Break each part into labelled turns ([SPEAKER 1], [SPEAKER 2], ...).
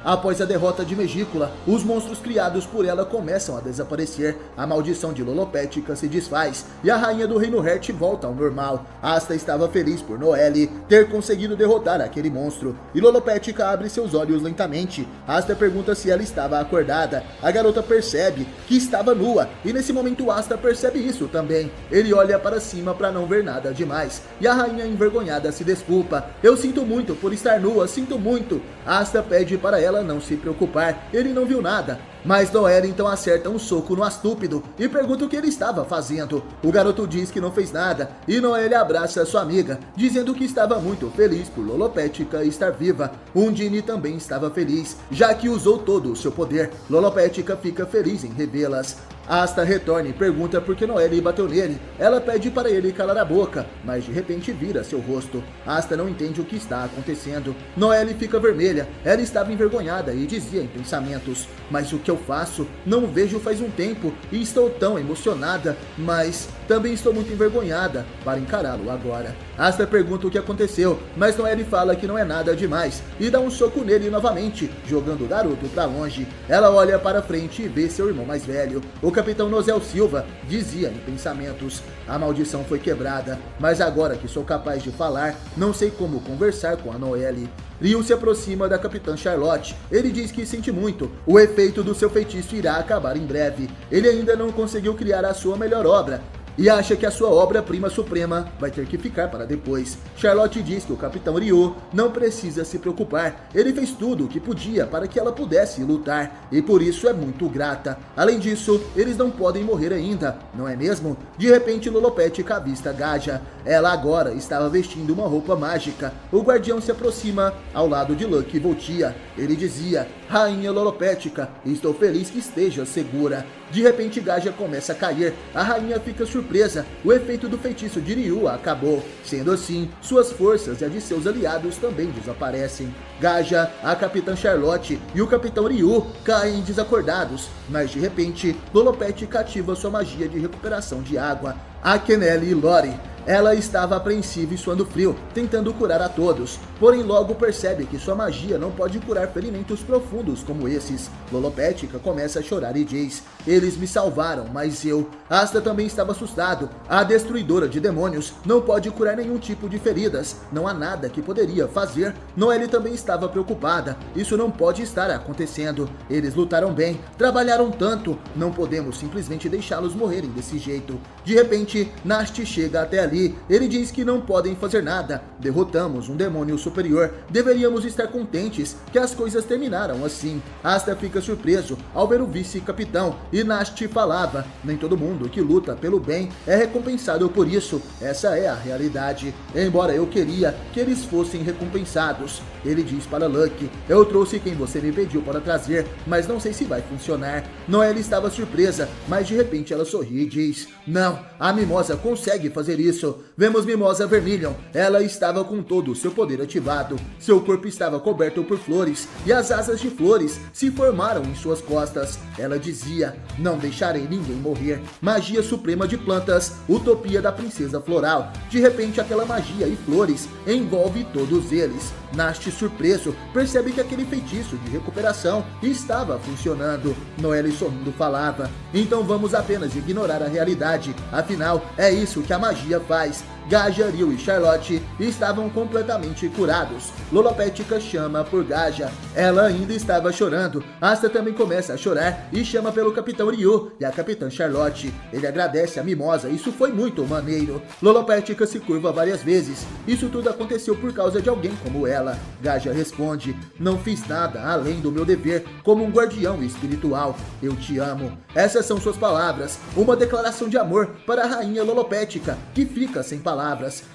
[SPEAKER 1] Após a derrota de Megícula, os monstros criados por ela começam a desaparecer, a maldição de Lolopética se desfaz e a rainha do Reino Hert volta ao normal. Asta estava feliz por Noelle ter conseguido derrotar aquele monstro, e Lolopética abre seus olhos lentamente. Asta pergunta se ela estava acordada. A garota percebe que estava nua, e nesse momento Asta percebe isso também. Ele olha para cima para não ver nada demais, e a rainha envergonhada se desculpa. Eu sinto muito por estar nua, sinto muito. Asta pede para ela não se preocupar, ele não viu nada. Mas Noelle então acerta um soco no astúpido e pergunta o que ele estava fazendo. O garoto diz que não fez nada e Noelle abraça sua amiga, dizendo que estava muito feliz por Lolopética estar viva. Undine também estava feliz, já que usou todo o seu poder. Lolopética fica feliz em revê-las. Asta retorna e pergunta por que Noelle bateu nele. Ela pede para ele calar a boca, mas de repente vira seu rosto. Asta não entende o que está acontecendo. Noelle fica vermelha, ela estava envergonhada e dizia em pensamentos: mas o que eu faço? Não vejo faz um tempo e estou tão emocionada, mas também estou muito envergonhada para encará-lo agora. Asta pergunta o que aconteceu, mas Noelle fala que não é nada demais e dá um soco nele novamente, jogando o garoto para longe. Ela olha para frente e vê seu irmão mais velho. O capitão Nozel Silva dizia em pensamentos: a maldição foi quebrada, mas agora que sou capaz de falar, não sei como conversar com a Noelle. Ryu se aproxima da Capitã Charlotte. Ele diz que sente muito. O efeito do seu feitiço irá acabar em breve. Ele ainda não conseguiu criar a sua melhor obra e acha que a sua obra-prima suprema vai ter que ficar para depois. Charlotte diz que o Capitão Ryu não precisa se preocupar. Ele fez tudo o que podia para que ela pudesse lutar e por isso é muito grata. Além disso, eles não podem morrer ainda, não é mesmo? De repente, Lolopética avista Gaja. Ela agora estava vestindo uma roupa mágica. O guardião se aproxima ao lado de Lucky Voltia. Ele dizia: Rainha Lolopética, estou feliz que esteja segura. De repente, Gaja começa a cair. A rainha fica surpresa. O efeito do feitiço de Ryu acabou. Sendo assim, suas forças e a de seus aliados também desaparecem. Gaja, a Capitã Charlotte e o Capitão Ryu caem desacordados. Mas de repente, Lolopética ativa sua magia de recuperação de água. Akenele e Lori. Ela estava apreensiva e suando frio, tentando curar a todos, porém logo percebe que sua magia não pode curar ferimentos profundos como esses. Lolopética começa a chorar e diz: eles me salvaram, mas eu... Asta também estava assustado. A destruidora de demônios não pode curar nenhum tipo de feridas, não há nada que poderia fazer. Noelle também estava preocupada, isso não pode estar acontecendo. Eles lutaram bem, trabalharam tanto, não podemos simplesmente deixá-los morrerem desse jeito. De repente, Nast chega até ali. Ele diz que não podem fazer nada. Derrotamos um demônio superior. Deveríamos estar contentes que as coisas terminaram assim. Asta fica surpreso ao ver o vice-capitão e Nast falava: nem todo mundo que luta pelo bem é recompensado por isso. Essa é a realidade. Embora eu queria que eles fossem recompensados. Ele diz para Lucky: eu trouxe quem você me pediu para trazer, mas não sei se vai funcionar. Noelle estava surpresa, mas de repente ela sorri e diz: não, a Mimosa consegue fazer isso. Vemos Mimosa Vermilion. Ela estava com todo o seu poder ativado. Seu corpo estava coberto por flores e as asas de flores se formaram em suas costas. Ela dizia: não deixarei ninguém morrer. Magia suprema de plantas, utopia da princesa floral. De repente aquela magia e flores envolve todos eles. Nast, surpreso, percebe que aquele feitiço de recuperação estava funcionando. Noelle sorrindo falava: então vamos apenas ignorar a realidade, afinal é isso que a magia faz. Gaja, Ryu e Charlotte estavam completamente curados. Lolopética chama por Gaja. Ela ainda estava chorando. Asta também começa a chorar e chama pelo Capitão Ryu e a Capitã Charlotte. Ele agradece a Mimosa, isso foi muito maneiro. Lolopética se curva várias vezes. Isso tudo aconteceu por causa de alguém como ela. Gaja responde: não fiz nada além do meu dever como um guardião espiritual. Eu te amo. Essas são suas palavras. Uma declaração de amor para a rainha Lolopética, que fica sem palavras.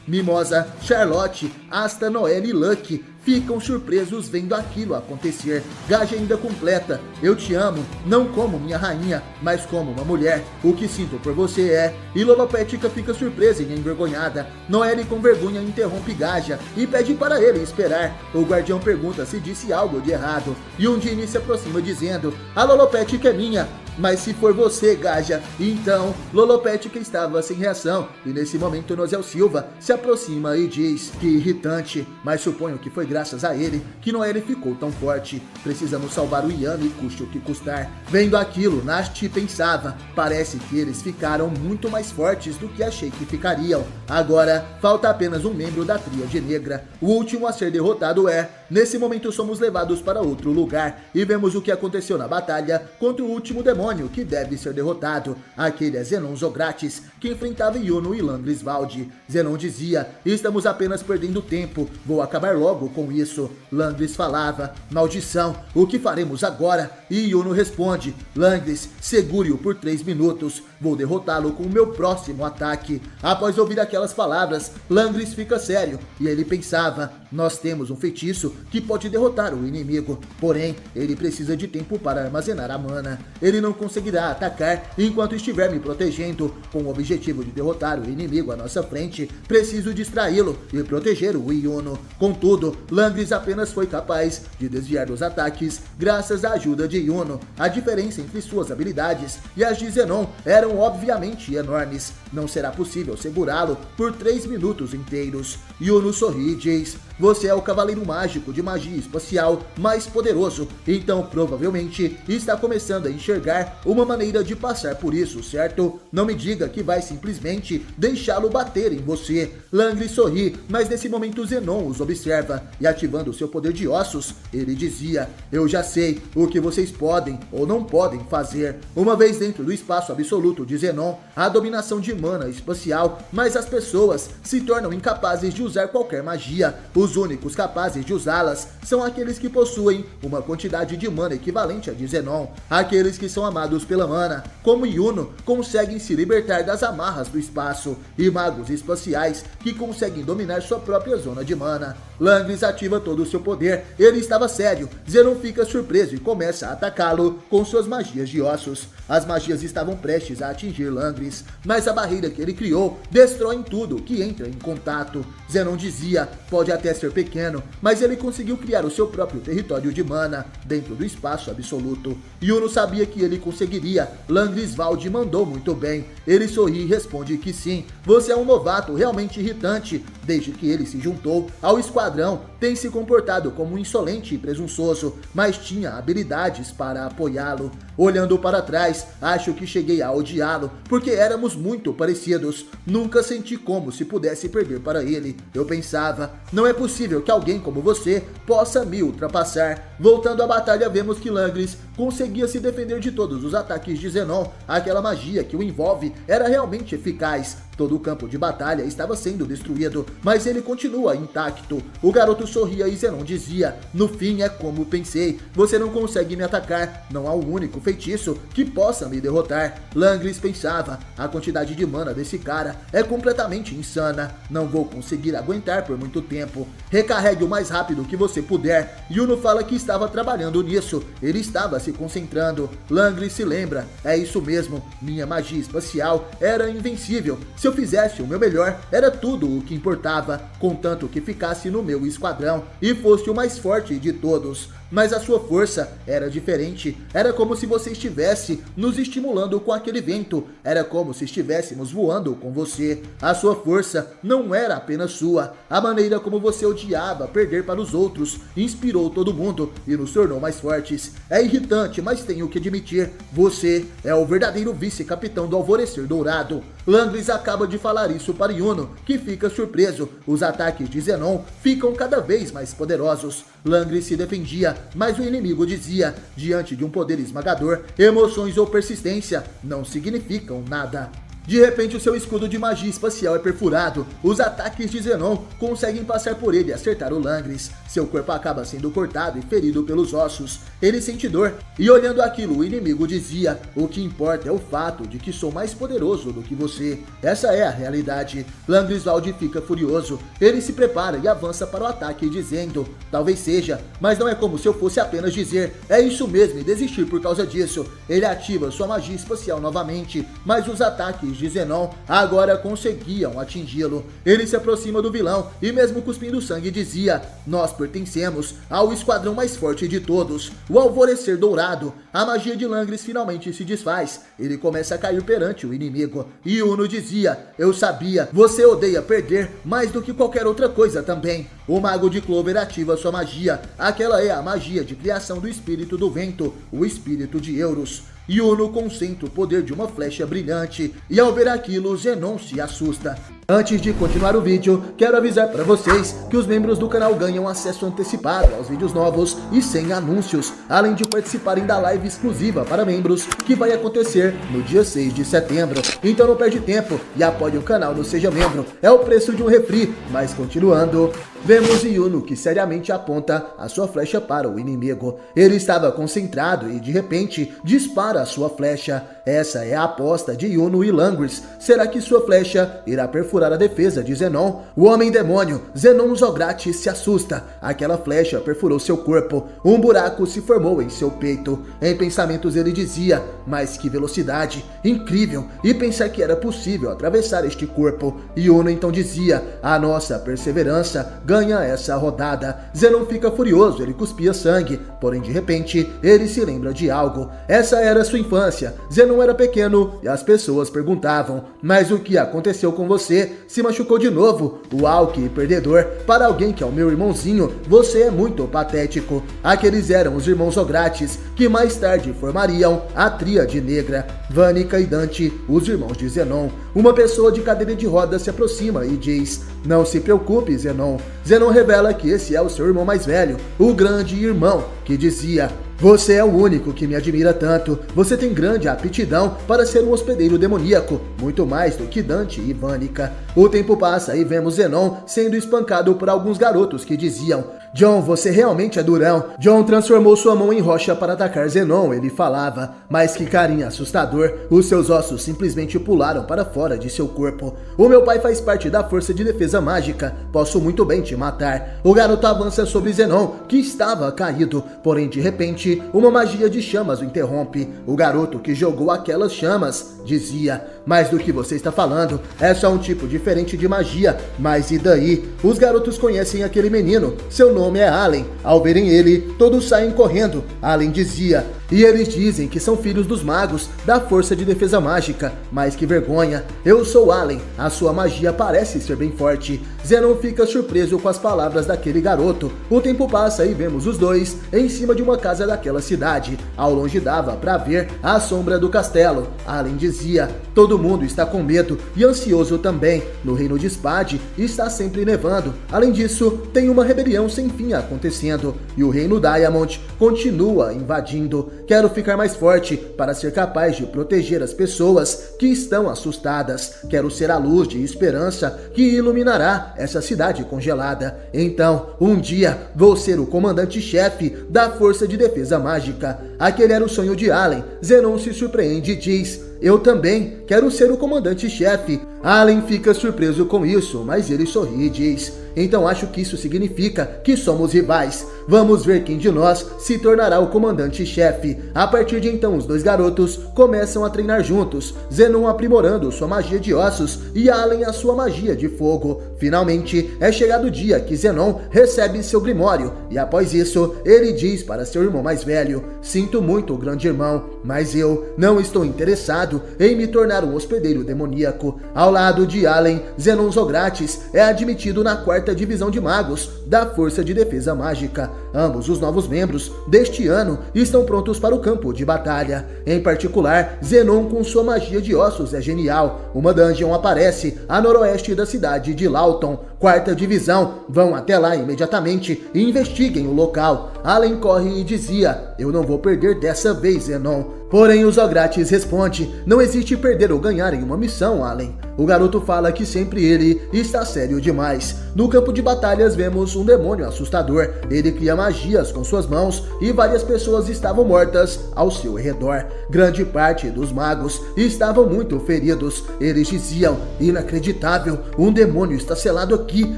[SPEAKER 1] Mimosa, Charlotte, Asta, Noelle e Lucky ficam surpresos vendo aquilo acontecer. Gaja ainda completa: eu te amo, não como minha rainha, mas como uma mulher. O que sinto por você é... E Lolopética fica surpresa e envergonhada. Noelle com vergonha interrompe Gaja e pede para ele esperar. O guardião pergunta se disse algo de errado e Undine se aproxima dizendo: a Lolopética é minha. Mas se for você, Gaja, então Lolopética estava sem reação e nesse momento Nozel Silva se aproxima e diz que irritante, mas suponho que foi graças a ele que Noelle ficou tão forte. Precisamos salvar o Yano e custe o que custar. Vendo aquilo, Nasti pensava, parece que eles ficaram muito mais fortes do que achei que ficariam. Agora, falta apenas um membro da Tríade Negra. O último a ser derrotado é... Nesse momento somos levados para outro lugar e vemos o que aconteceu na batalha contra o último demônio que deve ser derrotado. Aquele é Zenon Zogratis, que enfrentava Yuno e Langrisvaldi. Zenon dizia, estamos apenas perdendo tempo, vou acabar logo com isso. Langris falava, maldição, o que faremos agora? E Yuno responde, Langris, segure-o por 3 minutos, vou derrotá-lo com o meu próximo ataque. Após ouvir aquelas palavras, Langris fica sério e ele pensava, nós temos um feitiço que pode derrotar o inimigo, porém, ele precisa de tempo para armazenar a mana. Ele não conseguirá atacar enquanto estiver me protegendo. Com o objetivo de derrotar o inimigo à nossa frente, preciso distraí-lo e proteger o Yuno. Contudo, Langris apenas foi capaz de desviar dos ataques graças à ajuda de Yuno. A diferença entre suas habilidades e as de Zenon eram obviamente enormes. Não será possível segurá-lo por 3 minutos inteiros. Yuno sorri e diz, você é o cavaleiro mágico de magia espacial mais poderoso, então provavelmente está começando a enxergar uma maneira de passar por isso, certo? Não me diga que vai simplesmente deixá-lo bater em você. Langris sorri, mas nesse momento Zenon os observa e ativando seu poder de ossos, ele dizia, eu já sei o que vocês podem ou não podem fazer. Uma vez dentro do espaço absoluto de Zenon, há dominação de mana espacial, mas as pessoas se tornam incapazes de usar qualquer magia. Os únicos capazes de usá-las são aqueles que possuem uma quantidade de mana equivalente à de Zenon. Aqueles que são amados pela mana, como Yuno, conseguem se libertar das amarras do espaço, e magos espaciais que conseguem dominar sua própria zona de mana. Langris ativa todo o seu poder, ele estava sério. Zenon fica surpreso e começa a atacá-lo com suas magias de ossos. As magias estavam prestes a atingir Langris, mas a barreira que ele criou destrói tudo que entra em contato. Zenon dizia, pode até ser pequeno, mas ele conseguiu criar o seu próprio território de mana dentro do espaço absoluto. Yuno sabia que ele conseguiria. Langrisvaldi mandou muito bem. Ele sorri e responde que sim, você é um novato realmente irritante. Desde que ele se juntou ao esquadrão, tem se comportado como um insolente e presunçoso, mas tinha habilidades para apoiá-lo. Olhando para trás, acho que cheguei a odiá-lo, porque éramos muito parecidos. Nunca senti como se pudesse perder para ele. Eu pensava, não é possível que alguém como você possa me ultrapassar. Voltando à batalha, vemos que Langris conseguia se defender de todos os ataques de Zenon. Aquela magia que o envolve era realmente eficaz. Todo o campo de batalha estava sendo destruído, mas ele continua intacto. O garoto sorria e Zenon dizia, no fim é como pensei, você não consegue me atacar, não há um único feitiço que possa me derrotar. Langris pensava, a quantidade de mana desse cara é completamente insana, não vou conseguir aguentar por muito tempo. Recarregue o mais rápido que você puder. Yuno fala que estava trabalhando nisso, ele estava se concentrando. Langris se lembra, é isso mesmo, minha magia espacial era invencível. Se eu fizesse o meu melhor, era tudo o que importava, contanto que ficasse no meu esquadrão e fosse o mais forte de todos. Mas a sua força era diferente, era como se você estivesse nos estimulando com aquele vento, era como se estivéssemos voando com você. A sua força não era apenas sua, a maneira como você odiava perder para os outros inspirou todo mundo e nos tornou mais fortes. É irritante, mas tenho que admitir, você é o verdadeiro vice-capitão do Alvorecer Dourado. Langris acaba de falar isso para Yuno, que fica surpreso. Os ataques de Zenon ficam cada vez mais poderosos. Langris se defendia, mas o inimigo dizia, diante de um poder esmagador, emoções ou persistência não significam nada. De repente o seu escudo de magia espacial é perfurado, os ataques de Zenon conseguem passar por ele e acertar o Langris. Seu corpo acaba sendo cortado e ferido pelos ossos. Ele sente dor e olhando aquilo o inimigo dizia, o que importa é o fato de que sou mais poderoso do que você. Essa é a realidade. Langrisvaldi fica furioso, ele se prepara e avança para o ataque dizendo, talvez seja, mas não é como se eu fosse apenas dizer, é isso mesmo e desistir por causa disso. Ele ativa sua magia espacial novamente, mas os ataques ataques de Zenon agora conseguiam atingi-lo. Ele se aproxima do vilão e mesmo cuspindo sangue dizia: nós pertencemos ao esquadrão mais forte de todos, o Alvorecer Dourado. A magia de Langris finalmente se desfaz, ele começa a cair perante o inimigo. E Yuno dizia: eu sabia, você odeia perder mais do que qualquer outra coisa também. O mago de Clover ativa sua magia, aquela é a magia de criação do espírito do vento, o espírito de Euros. Yuno concentra o poder de uma flecha brilhante e ao ver aquilo, Zenon se assusta. Antes de continuar o vídeo, quero avisar para vocês que os membros do canal ganham acesso antecipado aos vídeos novos e sem anúncios, além de participarem da live exclusiva para membros que vai acontecer no dia 6 de setembro. Então não perde tempo e apoie o canal no Seja Membro, é o preço de um refri. Mas continuando, vemos Yuno que seriamente aponta a sua flecha para o inimigo. Ele estava concentrado e de repente dispara a sua flecha. Essa é a aposta de Yuno e Langris. Será que sua flecha irá perfurar a defesa de Zenon? O homem demônio, Zenon Zogratis, se assusta. Aquela flecha perfurou seu corpo. Um buraco se formou em seu peito. Em pensamentos ele dizia: mas que velocidade, incrível, e pensar que era possível atravessar este corpo. Yuno então dizia: a nossa perseverança ganha essa rodada. Zenon fica furioso, ele cuspia sangue, porém de repente ele se lembra de algo. Essa era sua infância. Zenon era pequeno e as pessoas perguntavam: mas o que aconteceu com você? Se machucou de novo? Uau, que perdedor! Para alguém que é o meu irmãozinho, você é muito patético. Aqueles eram os irmãos Zogratis, que mais tarde formariam a Tríade Negra, Vanica e Dante, os irmãos de Zenon. Uma pessoa de cadeira de rodas se aproxima e diz: não se preocupe, Zenon. Zenon revela que esse é o seu irmão mais velho, o grande irmão, que dizia: você é o único que me admira tanto. Você tem grande aptidão para ser um hospedeiro demoníaco, muito mais do que Dante e Vanica. O tempo passa e vemos Zenon sendo espancado por alguns garotos que diziam: John, você realmente é durão. John transformou sua mão em rocha para atacar Zenon, ele falava. Mas que carinha assustador, os seus ossos simplesmente pularam para fora de seu corpo. O meu pai faz parte da força de defesa mágica, posso muito bem te matar. O garoto avança sobre Zenon, que estava caído, porém de repente uma magia de chamas o interrompe. O garoto que jogou aquelas chamas dizia: mas do que você está falando? É só um tipo diferente de magia. Mas e daí? Os garotos conhecem aquele menino, seu nome é Allen. Ao verem ele, todos saem correndo. Allen dizia: e eles dizem que são filhos dos magos da força de defesa mágica. Mas que vergonha, eu sou Allen, a sua magia parece ser bem forte. Zenon fica surpreso com as palavras daquele garoto. O tempo passa e vemos os dois em cima de uma casa daquela cidade. Ao longe dava para ver a sombra do castelo. Allen dizia: todo mundo está com medo e ansioso também. No reino de Spade está sempre nevando. Além disso, tem uma rebelião sem fim acontecendo. E o reino Diamond continua invadindo. Quero ficar mais forte para ser capaz de proteger as pessoas que estão assustadas. Quero ser a luz de esperança que iluminará essa cidade congelada. Então, um dia, vou ser o comandante-chefe da Força de Defesa Mágica. Aquele era o sonho de Allen. Zenon se surpreende e diz: eu também quero ser o comandante-chefe. Allen fica surpreso com isso, mas ele sorri e diz: então acho que isso significa que somos rivais. Vamos ver quem de nós se tornará o comandante-chefe. A partir de então, os dois garotos começam a treinar juntos, Zenon aprimorando sua magia de ossos e Allen a sua magia de fogo. Finalmente, é chegado o dia que Zenon recebe seu grimório e após isso, ele diz para seu irmão mais velho: sinto muito, grande irmão, mas eu não estou interessado em me tornar um hospedeiro demoníaco. Ao lado de Allen, Zenon Zogratis é admitido na 4ª divisão de magos da Força de Defesa Mágica. Ambos os novos membros deste ano estão prontos para o campo de batalha. Em particular, Zenon com sua magia de ossos é genial. Uma dungeon aparece a noroeste da cidade de Lawton. 4ª divisão, vão até lá imediatamente e investiguem o local. Allen corre e dizia: eu não vou perder dessa vez, Zenon. Porém, o Zogratis responde: não existe perder ou ganhar em uma missão, Allen. O garoto fala que sempre ele está sério demais. No campo de batalhas vemos um demônio assustador. Ele cria magias com suas mãos e várias pessoas estavam mortas ao seu redor. Grande parte dos magos estavam muito feridos. Eles diziam: inacreditável, um demônio está selado aqui aqui,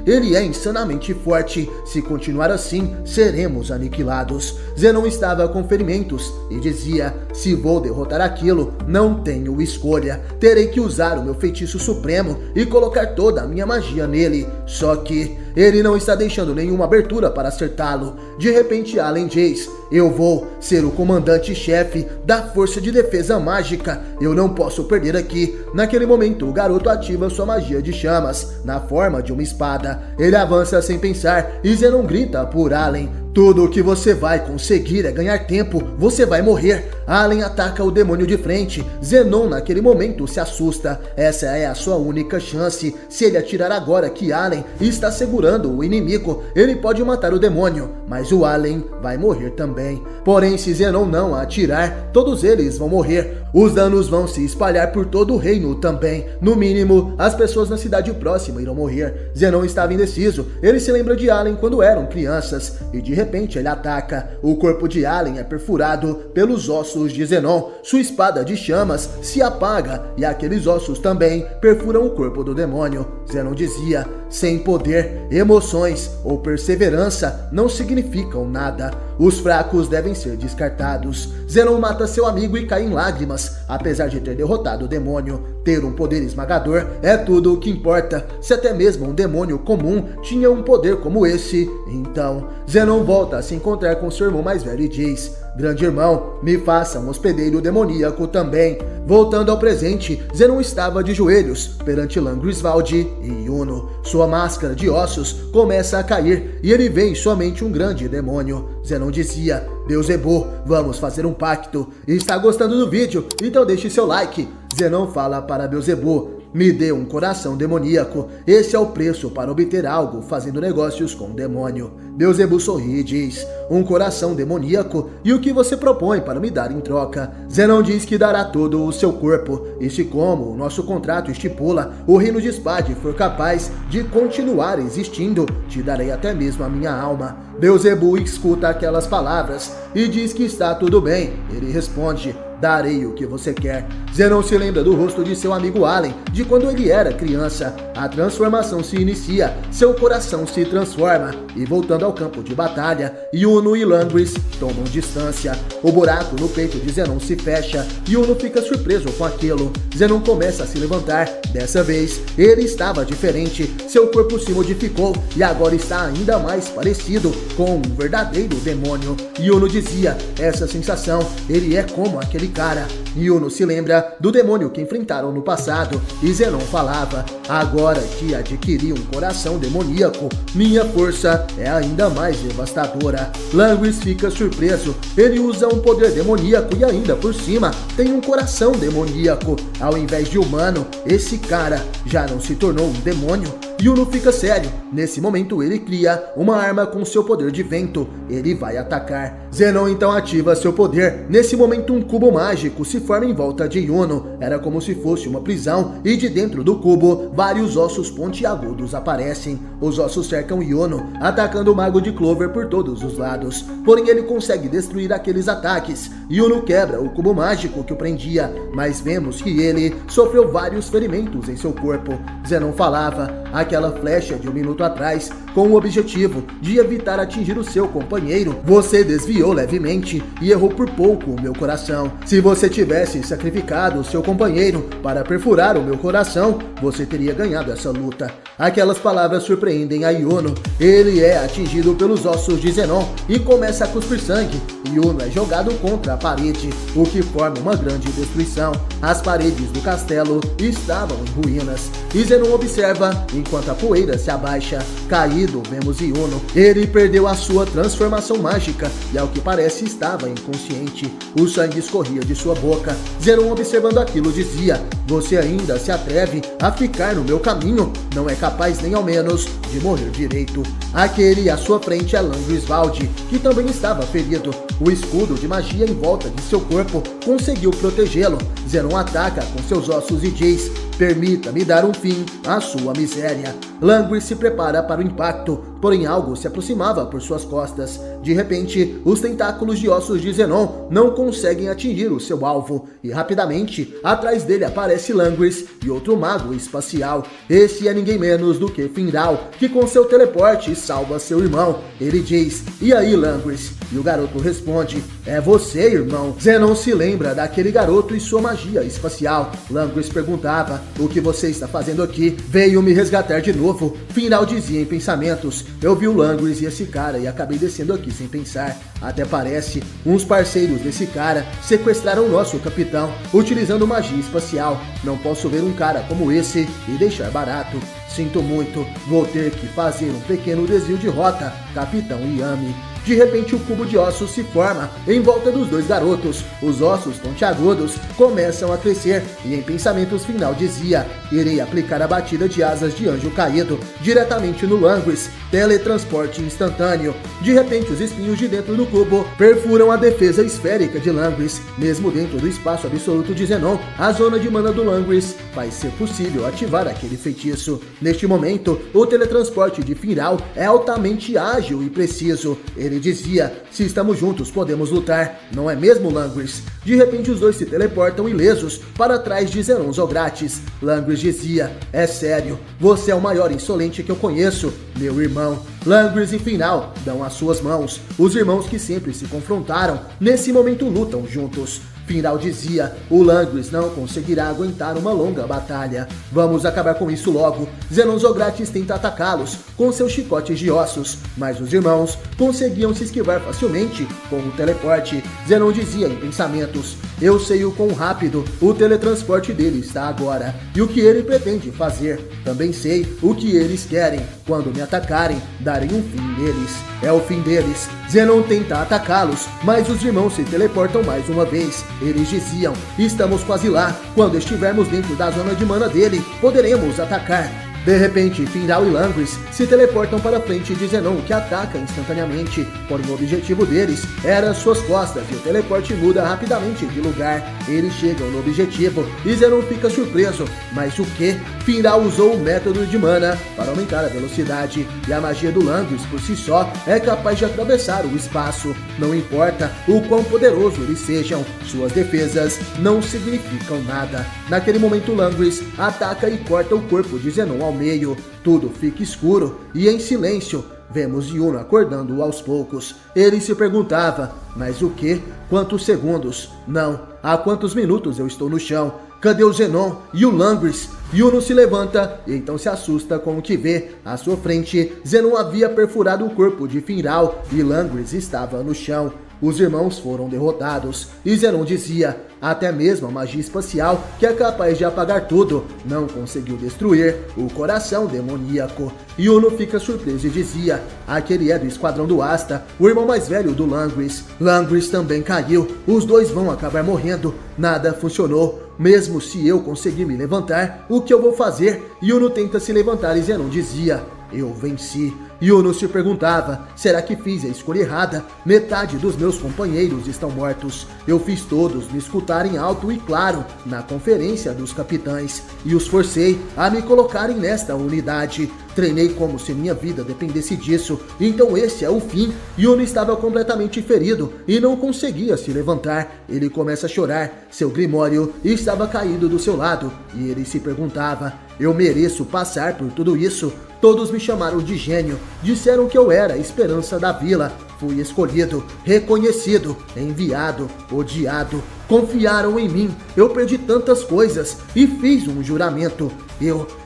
[SPEAKER 1] ele é insanamente forte. Se continuar assim, seremos aniquilados. Zenon estava com ferimentos e dizia: se vou derrotar aquilo, não tenho escolha. Terei que usar o meu feitiço supremo e colocar toda a minha magia nele. Só que ele não está deixando nenhuma abertura para acertá-lo. De repente, Allen diz: eu vou ser o comandante-chefe da Força de Defesa Mágica. Eu não posso perder aqui. Naquele momento, o garoto ativa sua magia de chamas, na forma de uma espada. Ele avança sem pensar e Zenon grita por Allen: tudo o que você vai conseguir é ganhar tempo, você vai morrer. Allen ataca o demônio de frente. Zenon naquele momento se assusta. Essa é a sua única chance. Se ele atirar agora que Allen está segurando o inimigo, ele pode matar o demônio, mas o Allen vai morrer também. Porém, se Zenon não atirar, todos eles vão morrer. Os danos vão se espalhar por todo o reino também. No mínimo, as pessoas na cidade próxima irão morrer. Zenon estava indeciso. Ele se lembra de Allen quando eram crianças e de repente ele ataca. O corpo de Allen é perfurado pelos ossos de Zenon. Sua espada de chamas se apaga e aqueles ossos também perfuram o corpo do demônio. Zenon dizia: sem poder, emoções ou perseverança não significam nada. Os fracos devem ser descartados. Zenon mata seu amigo e cai em lágrimas. Apesar de ter derrotado o demônio, ter um poder esmagador é tudo o que importa. Se até mesmo um demônio comum tinha um poder como esse, então Zenon volta a se encontrar com seu irmão mais velho e diz: grande irmão, me faça um hospedeiro demoníaco também. Voltando ao presente, Zenon estava de joelhos perante Lan Griswald e Yuno. Sua máscara de ossos começa a cair e ele vê somente um grande demônio. Zenon dizia: Beelzebub, vamos fazer um pacto. Está gostando do vídeo? Então deixe seu like. Zenon fala para Beelzebub: me dê um coração demoníaco. Esse é o preço para obter algo fazendo negócios com o demônio. Beelzebub sorri e diz: um coração demoníaco? E o que você propõe para me dar em troca? Zenon diz que dará todo o seu corpo. E se, como o nosso contrato estipula, o reino de Spade for capaz de continuar existindo, te darei até mesmo a minha alma. Beelzebub escuta aquelas palavras e diz que está tudo bem. Ele responde: darei o que você quer. Zenon se lembra do rosto de seu amigo Allen, de quando ele era criança. A transformação se inicia, seu coração se transforma, e voltando ao campo de batalha, Yuno e Langris tomam distância. O buraco no peito de Zenon se fecha, e Yuno fica surpreso com aquilo. Zenon começa a se levantar. Dessa vez, ele estava diferente, seu corpo se modificou, e agora está ainda mais parecido com um verdadeiro demônio. Yuno dizia: essa sensação, ele é como aquele cara. Yuno se lembra do demônio que enfrentaram no passado, e Zenon falava: agora que adquiri um coração demoníaco, minha força é ainda mais devastadora. Langris fica surpreso. Ele usa um poder demoníaco e ainda por cima tem um coração demoníaco. Ao invés de humano, esse cara já não se tornou um demônio? Yuno fica sério. Nesse momento ele cria uma arma com seu poder de vento. Ele vai atacar. Zenon então ativa seu poder. Nesse momento um cubo mágico se forma em volta de Yuno. Era como se fosse uma prisão e de dentro do cubo vários ossos pontiagudos aparecem. Os ossos cercam Yuno, atacando o mago de Clover por todos os lados. Porém ele consegue destruir aqueles ataques. Yuno quebra o cubo mágico que o prendia, mas vemos que ele sofreu vários ferimentos em seu corpo. Zenon falava: aquela flecha de um minuto atrás, com o objetivo de evitar atingir o seu companheiro, você desviou levemente e errou por pouco o meu coração. Se você tivesse sacrificado o seu companheiro para perfurar o meu coração, você teria ganhado essa luta. Aquelas palavras surpreendem a Yuno. Ele é atingido pelos ossos de Zenon e começa a cuspir sangue. Yuno é jogado contra a parede, o que forma uma grande destruição. As paredes do castelo estavam em ruínas, e Zenon observa enquanto a poeira se abaixa. Caído, vemos Yuno. Ele perdeu a sua transformação mágica e, ao que parece, estava inconsciente. O sangue escorria de sua boca. Zenon, observando aquilo, dizia: você ainda se atreve a ficar no meu caminho? Não é capaz nem ao menos de morrer direito. Aquele à sua frente é Lan Griswald, que também estava ferido. O escudo de magia em volta de seu corpo conseguiu protegê-lo. Zenon ataca com seus ossos e diz: permita-me dar um fim à sua miséria. Langris se prepara para o impacto. porém algo se aproximava por suas costas. De repente, os tentáculos de ossos de Zenon não conseguem atingir o seu alvo, e rapidamente, atrás dele aparece Langris e outro mago espacial. Esse é ninguém menos do que Finral, que com seu teleporte salva seu irmão. Ele diz: "E aí, Langris?" E o garoto responde: "É você, irmão." Zenon se lembra daquele garoto e sua magia espacial. Langris perguntava: "O que você está fazendo aqui?" "Veio me resgatar de novo." Finral dizia em pensamentos: "Eu vi o Langris e esse cara e acabei descendo aqui sem pensar. Até parece uns parceiros desse cara sequestraram o nosso capitão utilizando magia espacial. Não posso ver um cara como esse e deixar barato. Sinto muito, vou ter que fazer um pequeno desvio de rota, Capitão Yami." De repente, o cubo de ossos se forma em volta dos dois garotos. Os ossos pontiagudos começam a crescer e em pensamentos Finral dizia: "Irei aplicar a batida de asas de anjo caído diretamente no Langris, teletransporte instantâneo." De repente, os espinhos de dentro do cubo perfuram a defesa esférica de Langris. Mesmo dentro do espaço absoluto de Zenon, a zona de mana do Langris faz ser possível ativar aquele feitiço. Neste momento, o teletransporte de Finral é altamente ágil e preciso. Ele dizia: "Se estamos juntos, podemos lutar, não é mesmo, Langris?" De repente, os dois se teleportam ilesos para trás de Zenon Zogratis. Langris dizia: "É sério, você é o maior insolente que eu conheço, meu irmão." Langris e Finral dão as suas mãos. Os irmãos que sempre se confrontaram, nesse momento lutam juntos. Finral dizia: "O Langris não conseguirá aguentar uma longa batalha. Vamos acabar com isso logo." Zenon Zogratis tenta atacá-los com seus chicotes de ossos, mas os irmãos conseguiam se esquivar facilmente com o teleporte. Zenon dizia em pensamentos: "Eu sei o quão rápido o teletransporte dele está agora e o que ele pretende fazer. Também sei o que eles querem. Quando me atacarem, darem um fim neles. É o fim deles." Zenon tenta atacá-los, mas os irmãos se teleportam mais uma vez. Eles diziam: "Estamos quase lá. Quando estivermos dentro da zona de mana dele, poderemos atacar." De repente, Finral e Langris se teleportam para a frente de Zenon, que ataca instantaneamente, porém o objetivo deles era suas costas e o teleporte muda rapidamente de lugar. Eles chegam no objetivo e Zenon fica surpreso. Mas o que? Finral usou o método de mana para aumentar a velocidade e a magia do Langris por si só é capaz de atravessar o espaço. Não importa o quão poderoso eles sejam, suas defesas não significam nada. Naquele momento, Langris ataca e corta o corpo de Zenon ao meio. Tudo fica escuro e em silêncio. Vemos Yuno acordando aos poucos. Ele se perguntava: "Mas o que? Quantos segundos? Não, há quantos minutos eu estou no chão? Cadê o Zenon e o Langris?" Yuno se levanta e então se assusta com o que vê. À sua frente, Zenon havia perfurado o corpo de Finral e Langris estava no chão. Os irmãos foram derrotados e Zenon dizia: "Até mesmo a magia espacial, que é capaz de apagar tudo, não conseguiu destruir o coração demoníaco." Yuno fica surpreso e dizia: "Aquele é do Esquadrão do Asta, o irmão mais velho do Langris. Langris também caiu, os dois vão acabar morrendo. Nada funcionou. Mesmo se eu conseguir me levantar, o que eu vou fazer?" Yuno tenta se levantar e Zenon dizia: "Eu venci." Yuno se perguntava: será que fiz a escolha errada? Metade dos meus companheiros estão mortos. Eu fiz todos me escutarem alto e claro na conferência dos capitães e os forcei a me colocarem nesta unidade. Treinei como se minha vida dependesse disso. Então esse é o fim. Yuno estava completamente ferido e não conseguia se levantar. Ele começa a chorar. Seu grimório estava caído do seu lado e ele se perguntava: eu mereço passar por tudo isso? Todos me chamaram de gênio, disseram que eu era a esperança da vila. Fui escolhido, reconhecido, enviado, odiado. Confiaram em mim, eu perdi tantas coisas e fiz um juramento.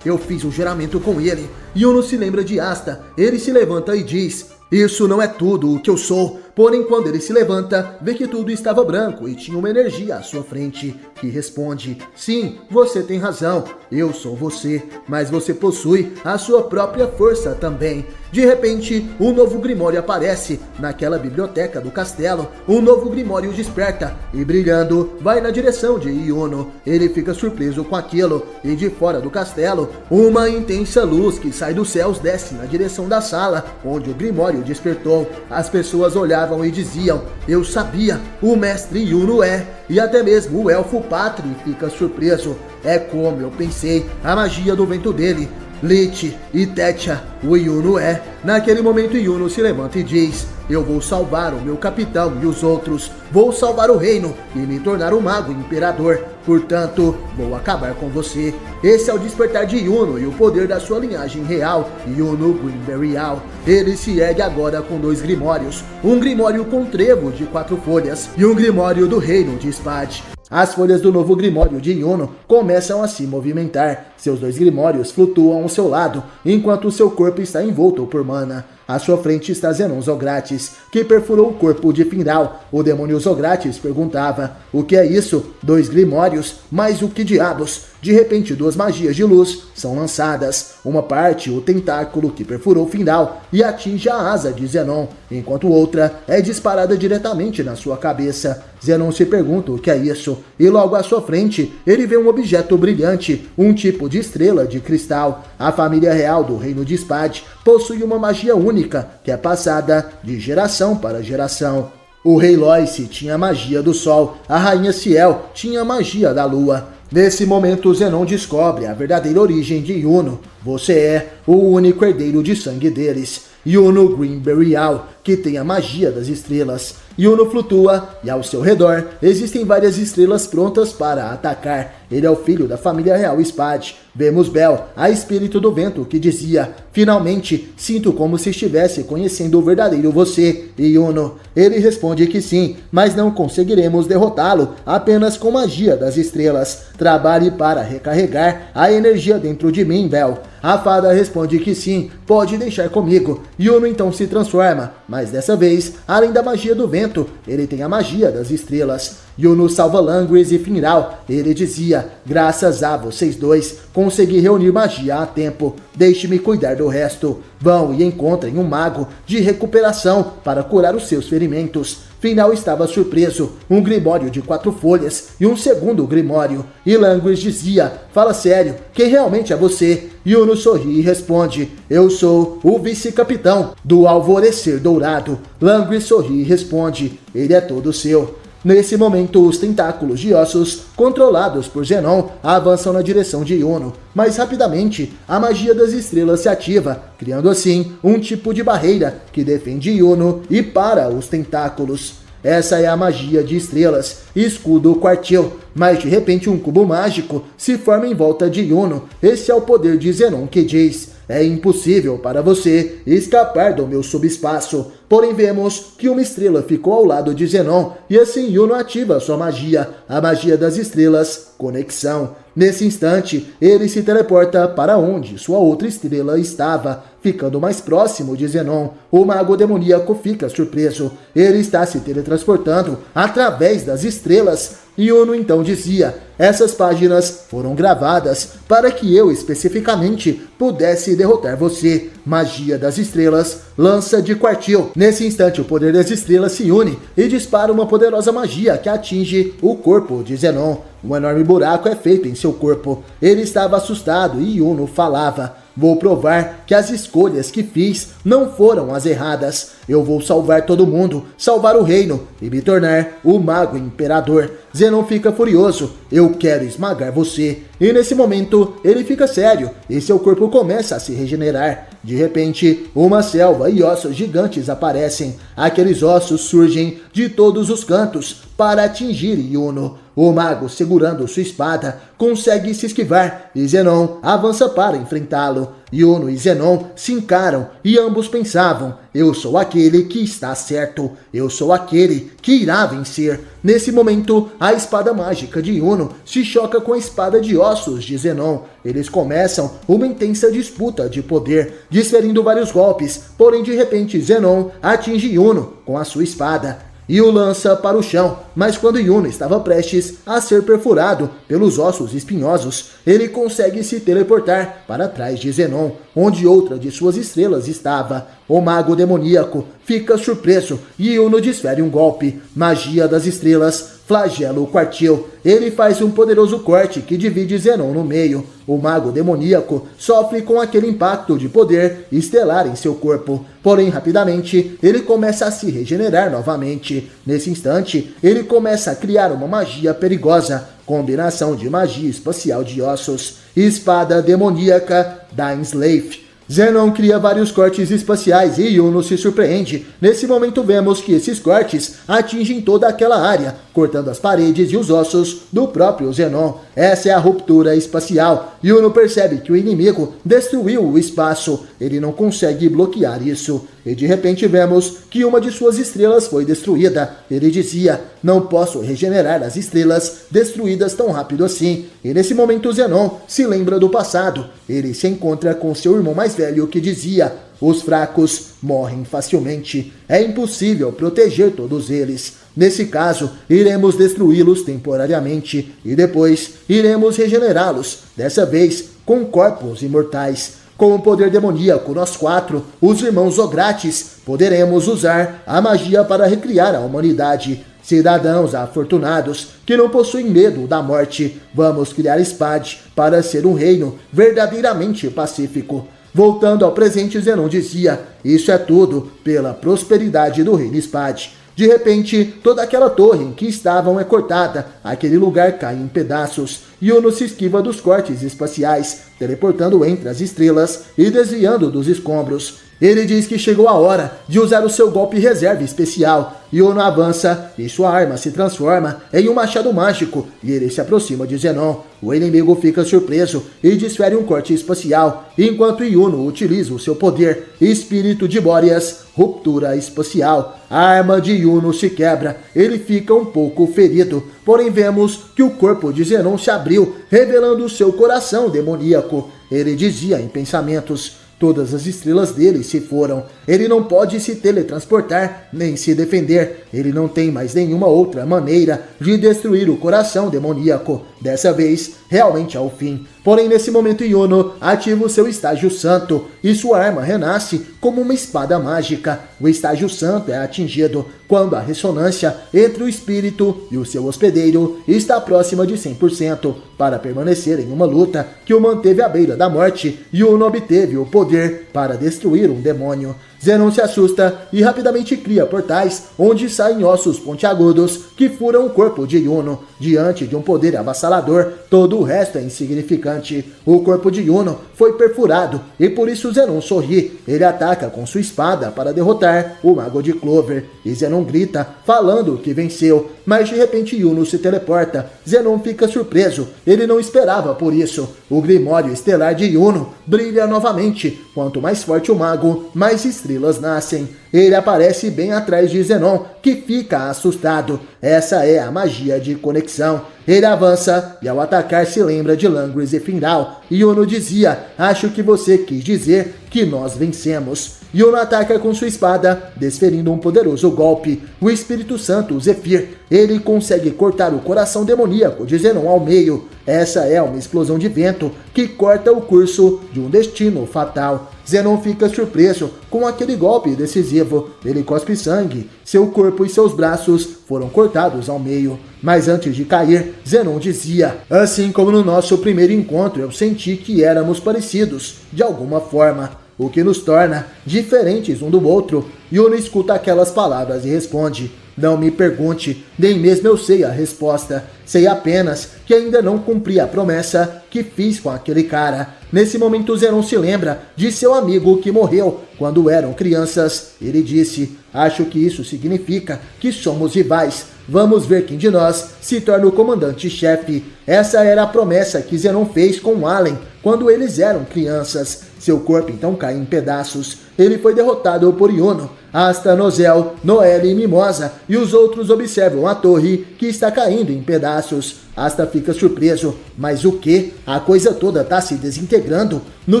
[SPEAKER 1] Eu fiz um juramento com ele. Yuno se lembra de Asta, ele se levanta e diz: isso não é tudo o que eu sou. Porém, quando ele se levanta, vê que tudo estava branco e tinha uma energia à sua frente, que responde: sim, você tem razão, eu sou você, mas você possui a sua própria força também. De repente, um novo Grimório aparece naquela biblioteca do castelo. Um novo Grimório desperta e, brilhando, vai na direção de Yuno. Ele fica surpreso com aquilo e, de fora do castelo, uma intensa luz que sai dos céus desce na direção da sala onde o Grimório despertou. As pessoas olhavam e diziam: eu sabia, o mestre Yuno é. E até mesmo o elfo Patri fica surpreso. É como eu pensei, a magia do vento dele. Lich e Tetia, o Yuno é. Naquele momento Yuno se levanta e diz: eu vou salvar o meu capitão e os outros, vou salvar o reino e me tornar o mago imperador, portanto, vou acabar com você. Esse é o despertar de Yuno e o poder da sua linhagem real, Yuno Greenberryal. Ele se ergue agora com 2 grimórios, um grimório com trevo de 4 folhas e um grimório do reino de Spade. As folhas do novo grimório de Yuno começam a se movimentar. Seus 2 grimórios flutuam ao seu lado, enquanto seu corpo está envolto por mana. À sua frente está Zenon Zogratis, que perfurou o corpo de Finral. O demônio Zogratis perguntava: o que é isso? 2 grimórios? Mas o que diabos? De repente 2 magias de luz são lançadas. Uma parte, o tentáculo que perfurou Finral e atinge a asa de Zenon, enquanto outra é disparada diretamente na sua cabeça. Zenon se pergunta o que é isso, e logo à sua frente ele vê um objeto brilhante, um tipo de estrela de cristal. A família real do reino de Spade possui uma magia única, que é passada de geração para geração. O rei Loice tinha a magia do sol, a rainha Ciel tinha a magia da lua. Nesse momento, Zenon descobre a verdadeira origem de Yuno. Você é o único herdeiro de sangue deles, Yuno Greenberryal, que tem a magia das estrelas. Yuno flutua e ao seu redor existem várias estrelas prontas para atacar. Ele é o filho da família real Spade. Vemos Bel, a espírito do vento, que dizia: finalmente, sinto como se estivesse conhecendo o verdadeiro você, Yuno. Ele responde que sim, mas não conseguiremos derrotá-lo apenas com magia das estrelas. Trabalhe para recarregar a energia dentro de mim, Bel. A fada responde que sim, pode deixar comigo. Yuno então se transforma, mas dessa vez, além da magia do vento, ele tem a magia das estrelas. Yuno salva Langris e Finral. Ele dizia: graças a vocês dois, consegui reunir magia a tempo. Deixe-me cuidar do resto. Vão e encontrem um mago de recuperação para curar os seus ferimentos. Finral estava surpreso, um grimório de 4 folhas e um segundo grimório. E Langris dizia: fala sério, quem realmente é você? Yuno sorri e responde: eu sou o vice-capitão do Alvorecer Dourado. Langris sorri e responde: ele é todo seu. Nesse momento, os tentáculos de ossos, controlados por Zenon, avançam na direção de Yuno, mas rapidamente a magia das estrelas se ativa, criando assim um tipo de barreira que defende Yuno e para os tentáculos. Essa é a magia de estrelas, escudo quartil, mas de repente um cubo mágico se forma em volta de Yuno. Esse é o poder de Zenon que diz: é impossível para você escapar do meu subespaço. Porém vemos que uma estrela ficou ao lado de Zenon e assim Yuno ativa sua magia, a magia das estrelas, conexão. Nesse instante, ele se teleporta para onde sua outra estrela estava, ficando mais próximo de Zenon. O mago demoníaco fica surpreso. Ele está se teletransportando através das estrelas. Yuno então dizia: essas páginas foram gravadas para que eu especificamente pudesse derrotar você. Magia das estrelas, lança de quartil. Nesse instante, o poder das estrelas se une e dispara uma poderosa magia que atinge o corpo de Zenon. Um enorme buraco é feito em seu corpo. Ele estava assustado e Yuno falava: vou provar que as escolhas que fiz não foram as erradas. Eu vou salvar todo mundo, salvar o reino e me tornar o mago imperador. Zenon fica furioso: eu quero esmagar você. E nesse momento ele fica sério e seu corpo começa a se regenerar. De repente, uma selva e ossos gigantes aparecem. Aqueles ossos surgem de todos os cantos para atingir Yuno. O mago, segurando sua espada, consegue se esquivar e Zenon avança para enfrentá-lo. Yuno e Zenon se encaram e ambos pensavam: eu sou aquele que está certo, eu sou aquele que irá vencer. Nesse momento, a espada mágica de Yuno se choca com a espada de ossos de Zenon. Eles começam uma intensa disputa de poder, desferindo vários golpes, porém de repente Zenon atinge Yuno com a sua espada e o lança para o chão, mas quando Yuno estava prestes a ser perfurado pelos ossos espinhosos, ele consegue se teleportar para trás de Zenon, onde outra de suas estrelas estava. O mago demoníaco fica surpreso e Yuno desfere um golpe, magia das estrelas, flagelo quartil. Ele faz um poderoso corte que divide Zenon no meio. O mago demoníaco sofre com aquele impacto de poder estelar em seu corpo. Porém, rapidamente, ele começa a se regenerar novamente. Nesse instante, ele começa a criar uma magia perigosa, combinação de magia espacial de ossos. espada demoníaca da Enslave. Zenon cria vários cortes espaciais e Yuno se surpreende. Nesse momento vemos que esses cortes atingem toda aquela área, cortando as paredes e os ossos do próprio Zenon. Essa é a ruptura espacial. Yuno percebe que o inimigo destruiu o espaço. Ele não consegue bloquear isso. E de repente vemos que uma de suas estrelas foi destruída. Ele dizia: não posso regenerar as estrelas destruídas tão rápido assim. E nesse momento Zenon se lembra do passado. Ele se encontra com seu irmão mais velho que dizia: os fracos morrem facilmente. É impossível proteger todos eles. Nesse caso, iremos destruí-los temporariamente e depois iremos regenerá-los, dessa vez com corpos imortais. Com o poder demoníaco, nós quatro, os irmãos Zogratis, poderemos usar a magia para recriar a humanidade. Cidadãos afortunados que não possuem medo da morte, vamos criar Spad para ser um reino verdadeiramente pacífico. Voltando ao presente, Zenon dizia: isso é tudo pela prosperidade do reino Spad. De repente, toda aquela torre em que estavam é cortada, aquele lugar cai em pedaços. Yuno se esquiva dos cortes espaciais, teleportando entre as estrelas e desviando dos escombros. Ele diz que chegou a hora de usar o seu golpe reserva especial. Yuno avança e sua arma se transforma em um machado mágico e ele se aproxima de Zenon. O inimigo fica surpreso e desfere um corte espacial, enquanto Yuno utiliza o seu poder Espírito de Boreas, ruptura espacial. A arma de Yuno se quebra, ele fica um pouco ferido, porém vemos que o corpo de Zenon se abriu, revelando seu coração demoníaco. Ele dizia em pensamentos: todas as estrelas dele se foram. Ele não pode se teletransportar, nem se defender. Ele não tem mais nenhuma outra maneira de destruir o coração demoníaco. Dessa vez, realmente é o fim. Porém, nesse momento, Yuno ativa o seu estágio santo e sua arma renasce como uma espada mágica. O estágio santo é atingido quando a ressonância entre o espírito e o seu hospedeiro está próxima de 100%. Para permanecer em uma luta que o manteve à beira da morte, Yuno obteve o poder para destruir um demônio. Zenon se assusta e rapidamente cria portais onde saem ossos pontiagudos que furam o corpo de Yuno. Diante de um poder avassalador, todo o resto é insignificante. O corpo de Yuno foi perfurado e por isso Zenon sorri. Ele ataca com sua espada para derrotar o Mago de Clover. E Zenon grita, falando que venceu. Mas de repente Yuno se teleporta. Zenon fica surpreso. Ele não esperava por isso. O Grimório Estelar de Yuno brilha novamente. Quanto mais forte o mago, mais estrelas nascem. Ele aparece bem atrás de Zenon, que fica assustado. Essa é a magia de conexão. Ele avança e ao atacar se lembra de Langris e Findal. Yuno dizia: acho que você quis dizer que nós vencemos. Yuno ataca com sua espada, desferindo um poderoso golpe. O Espírito Santo, Zephyr, ele consegue cortar o coração demoníaco de Zenon ao meio. Essa é uma explosão de vento que corta o curso de um destino fatal. Zenon fica surpreso com aquele golpe decisivo. Ele cospe sangue. Seu corpo e seus braços foram cortados ao meio. Mas antes de cair, Zenon dizia: assim como no nosso primeiro encontro, eu senti que éramos parecidos, de alguma forma, o que nos torna diferentes um do outro. Yuno escuta aquelas palavras e responde: não me pergunte, nem mesmo eu sei a resposta. Sei apenas que ainda não cumpri a promessa que fiz com aquele cara. Nesse momento, Zenon se lembra de seu amigo que morreu quando eram crianças. Ele disse: acho que isso significa que somos rivais. Vamos ver quem de nós se torna o comandante-chefe. Essa era a promessa que Zenon fez com Allen quando eles eram crianças. Seu corpo então cai em pedaços. Ele foi derrotado por Yuno. Asta, Nozel, Noelle e Mimosa e os outros observam a torre que está caindo em pedaços. Asta fica surpreso. Mas o que? A coisa toda está se desintegrando. No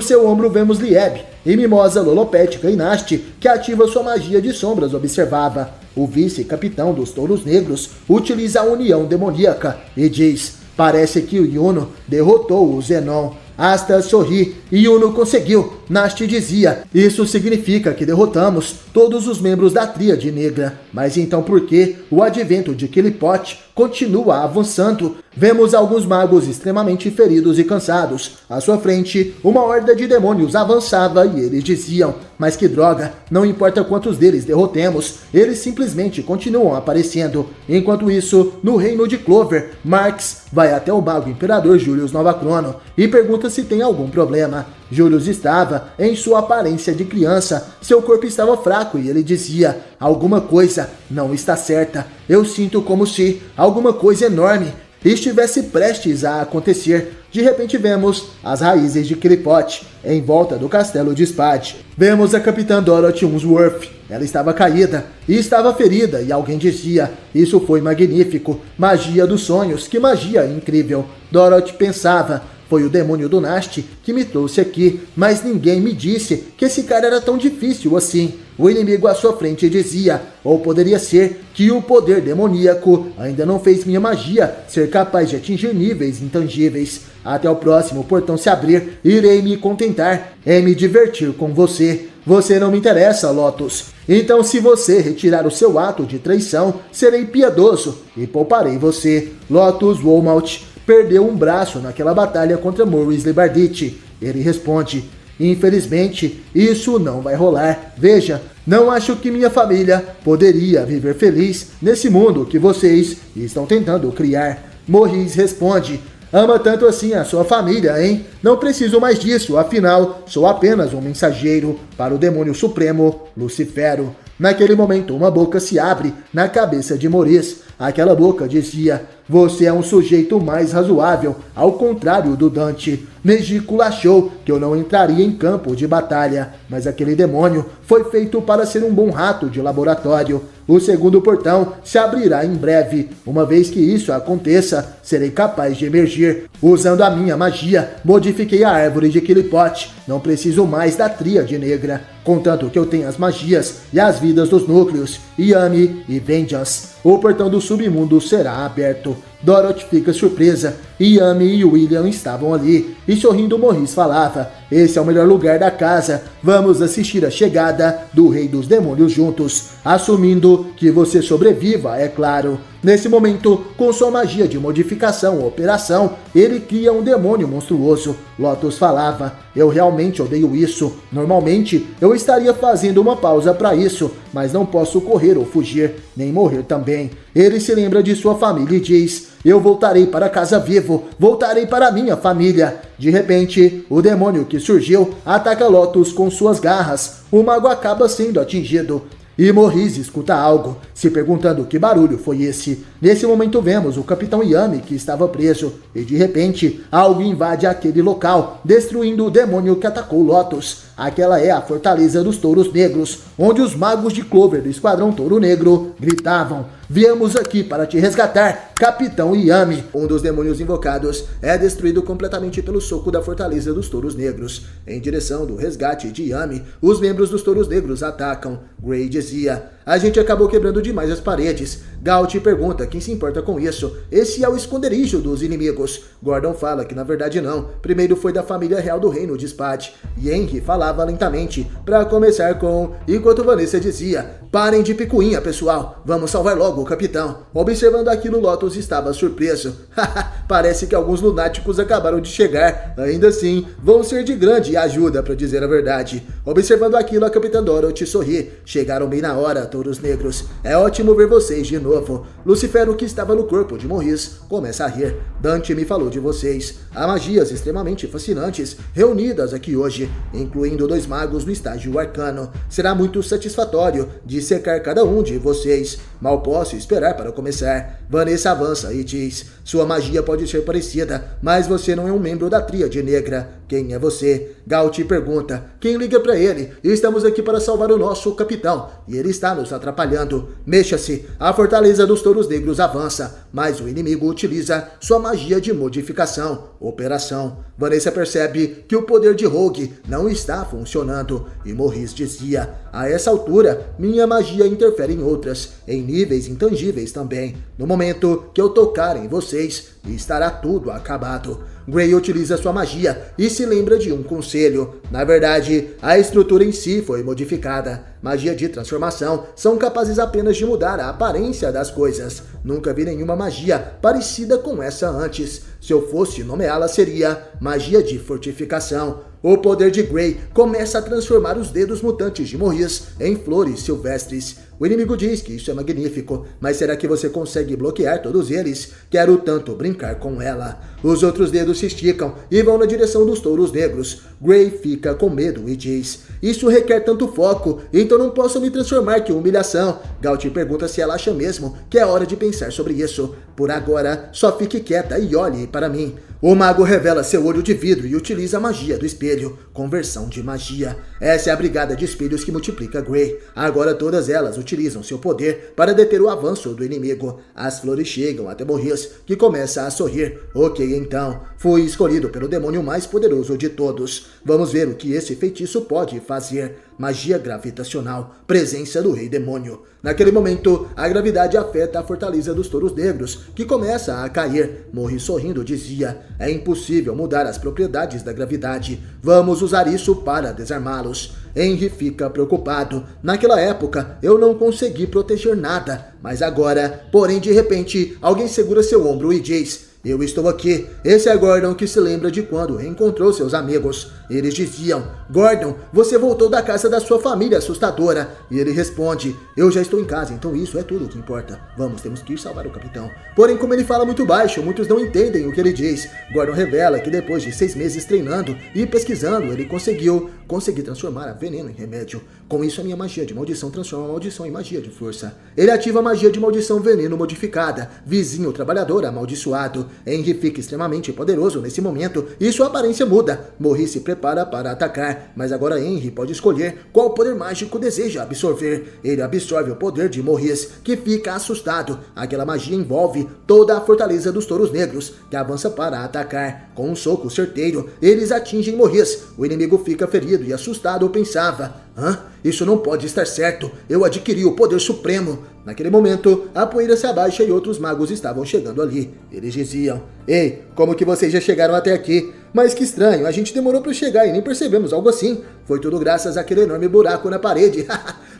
[SPEAKER 1] seu ombro vemos Lieb e Mimosa, Lolopética e Nasti, que ativa sua magia de sombras, observava. O vice-capitão dos Touros Negros utiliza a união demoníaca e diz: parece que o Yuno derrotou o Zenon. Asta sorri e Yuno conseguiu. Nast dizia: isso significa que derrotamos todos os membros da Tríade Negra. Mas então por que o advento de Qliphoth continua avançando? Vemos alguns magos extremamente feridos e cansados. À sua frente, uma horda de demônios avançava e eles diziam: mas que droga, não importa quantos deles derrotemos, eles simplesmente continuam aparecendo. Enquanto isso, no reino de Clover, Marx vai até o mago imperador Julius Novacrono e pergunta se tem algum problema. Julius estava em sua aparência de criança, seu corpo estava fraco e ele dizia: alguma coisa não está certa, eu sinto como se alguma coisa enorme estivesse prestes a acontecer. De repente vemos as raízes de Qliphoth em volta do castelo de Spade. Vemos a capitã Dorothy Unsworth. Ela estava caída e estava ferida e alguém dizia: isso foi magnífico, magia dos sonhos, que magia incrível. Dorothy pensava: foi o demônio do Nast que me trouxe aqui, mas ninguém me disse que esse cara era tão difícil assim. O inimigo à sua frente dizia: ou poderia ser que o poder demoníaco ainda não fez minha magia ser capaz de atingir níveis intangíveis. Até o próximo portão se abrir, irei me contentar em me divertir com você. Você não me interessa, Lotus. Então, se você retirar o seu ato de traição, serei piedoso e pouparei você. Lotus Walmart perdeu um braço naquela batalha contra Maurice Libarditti. Ele responde: infelizmente, isso não vai rolar. Veja, não acho que minha família poderia viver feliz nesse mundo que vocês estão tentando criar. Maurice responde: ama tanto assim a sua família, hein? Não preciso mais disso, afinal, sou apenas um mensageiro para o demônio supremo, Lucifero. Naquele momento, uma boca se abre na cabeça de Maurice. Aquela boca dizia: você é um sujeito mais razoável, ao contrário do Dante. Megícula achou que eu não entraria em campo de batalha, mas aquele demônio foi feito para ser um bom rato de laboratório. O segundo portão se abrirá em breve. Uma vez que isso aconteça, serei capaz de emergir. Usando a minha magia, modifiquei a árvore de Qliphoth. Não preciso mais da Tríade Negra, contanto que eu tenha as magias e as vidas dos núcleos, Yami e Vengeance. O portão do submundo será aberto. Dorothy fica surpresa. Yami e William estavam ali, e sorrindo Maurice falava: esse é o melhor lugar da casa, vamos assistir a chegada do Rei dos Demônios juntos, assumindo que você sobreviva, é claro. Nesse momento, com sua magia de modificação ou operação, ele cria um demônio monstruoso. Lotus falava: eu realmente odeio isso. Normalmente, eu estaria fazendo uma pausa para isso, mas não posso correr ou fugir, nem morrer também. Ele se lembra de sua família e diz: eu voltarei para casa vivo, voltarei para minha família. De repente, o demônio que surgiu ataca Lotus com suas garras. O mago acaba sendo atingido. E Maurice escuta algo, se perguntando que barulho foi esse. Nesse momento vemos o Capitão Yami, que estava preso, e de repente algo invade aquele local, destruindo o demônio que atacou Lotus. Aquela é a Fortaleza dos Touros Negros, onde os magos de Clover do Esquadrão Touro Negro gritavam: viemos aqui para te resgatar, Capitão Yami. Um dos demônios invocados é destruído completamente pelo soco da Fortaleza dos Touros Negros. Em direção do resgate de Yami, os membros dos Touros Negros atacam. Gray dizia: a gente acabou quebrando demais as paredes. Gaut pergunta quem se importa com isso. Esse é o esconderijo dos inimigos. Gordon fala que na verdade não. Primeiro foi da família real do reino de Spade. E Henry falava lentamente, para começar com, enquanto Vanessa dizia: parem de picuinha, pessoal. Vamos salvar logo o capitão. Observando aquilo, Lotus estava surpreso. Parece que alguns lunáticos acabaram de chegar. Ainda assim, vão ser de grande ajuda, para dizer a verdade. Observando aquilo, a capitã Dorothy sorri. Chegaram bem na hora, touros negros. É ótimo ver vocês de novo. Lucifero, que estava no corpo de Maurice, começa a rir. Dante me falou de vocês. Há magias extremamente fascinantes reunidas aqui hoje, incluindo 2 magos no estágio arcano. Será muito satisfatório dissecar cada um de vocês. Mal posso esperar para começar. Vanessa avança e diz: sua magia pode ser parecida, mas você não é um membro da Tríade Negra. Quem é você? Gaut pergunta. Quem liga para ele? Estamos aqui para salvar o nosso capitão, e ele está nos atrapalhando. Mexa-se. A Fortaleza dos Touros Negros avança, mas o inimigo utiliza sua magia de modificação, operação. Vanessa percebe que o poder de Rogue não está funcionando, e Maurice dizia: a essa altura, minha magia interfere em outras, em níveis intangíveis também. No momento que eu tocar em vocês, estará tudo acabado. Gray utiliza sua magia e se se lembra de um conselho. Na verdade, a estrutura em si foi modificada. Magia de transformação são capazes apenas de mudar a aparência das coisas. Nunca vi nenhuma magia parecida com essa antes. Se eu fosse nomeá-la, seria magia de fortificação. O poder de Gray começa a transformar os dedos mutantes de Maurice em flores silvestres. O inimigo diz que isso é magnífico, mas será que você consegue bloquear todos eles? Quero tanto brincar com ela. Os outros dedos se esticam e vão na direção dos touros negros. Gray fica com medo e diz: isso requer tanto foco, então não posso me transformar, que humilhação. Gaut pergunta se ela acha mesmo que é hora de pensar sobre isso. Por agora, só fique quieta e olhe para mim. O mago revela seu olho de vidro e utiliza a magia do espelho, conversão de magia. Essa é a brigada de espelhos que multiplica Gray. Agora todas elas utilizam seu poder para deter o avanço do inimigo. As flores chegam até Maurice, que começa a sorrir. Ok, então, fui escolhido pelo demônio mais poderoso de todos. Vamos ver o que esse feitiço pode fazer. Magia gravitacional, presença do rei demônio. Naquele momento, a gravidade afeta a fortaleza dos touros negros, que começa a cair. Morri sorrindo dizia: é impossível mudar as propriedades da gravidade. Vamos usar isso para desarmá-los. Henry fica preocupado. Naquela época, eu não consegui proteger nada. Mas agora, porém de repente, alguém segura seu ombro e diz: eu estou aqui. Esse é Gordon, que se lembra de quando reencontrou seus amigos. Eles diziam: Gordon, você voltou da casa da sua família assustadora. E ele responde: eu já estou em casa, então isso é tudo o que importa. Vamos, temos que ir salvar o capitão. Porém, como ele fala muito baixo, muitos não entendem o que ele diz. Gordon revela que depois de 6 meses treinando e pesquisando, ele conseguiu transformar a veneno em remédio. Com isso, a minha magia de maldição transforma a maldição em magia de força. Ele ativa a magia de maldição veneno modificada. Vizinho trabalhador amaldiçoado. Henry fica extremamente poderoso nesse momento e sua aparência muda. Maurice se prepara para atacar, mas agora Henry pode escolher qual poder mágico deseja absorver. Ele absorve o poder de Maurice, que fica assustado. Aquela magia envolve toda a fortaleza dos touros negros, que avança para atacar. Com um soco certeiro, eles atingem Maurice. O inimigo fica ferido e assustado pensava: isso não pode estar certo. Eu adquiri o poder supremo. Naquele momento, a poeira se abaixa e outros magos estavam chegando ali. Eles diziam: ei, como que vocês já chegaram até aqui? Mas que estranho, a gente demorou para chegar e nem percebemos algo assim. Foi tudo graças àquele enorme buraco na parede.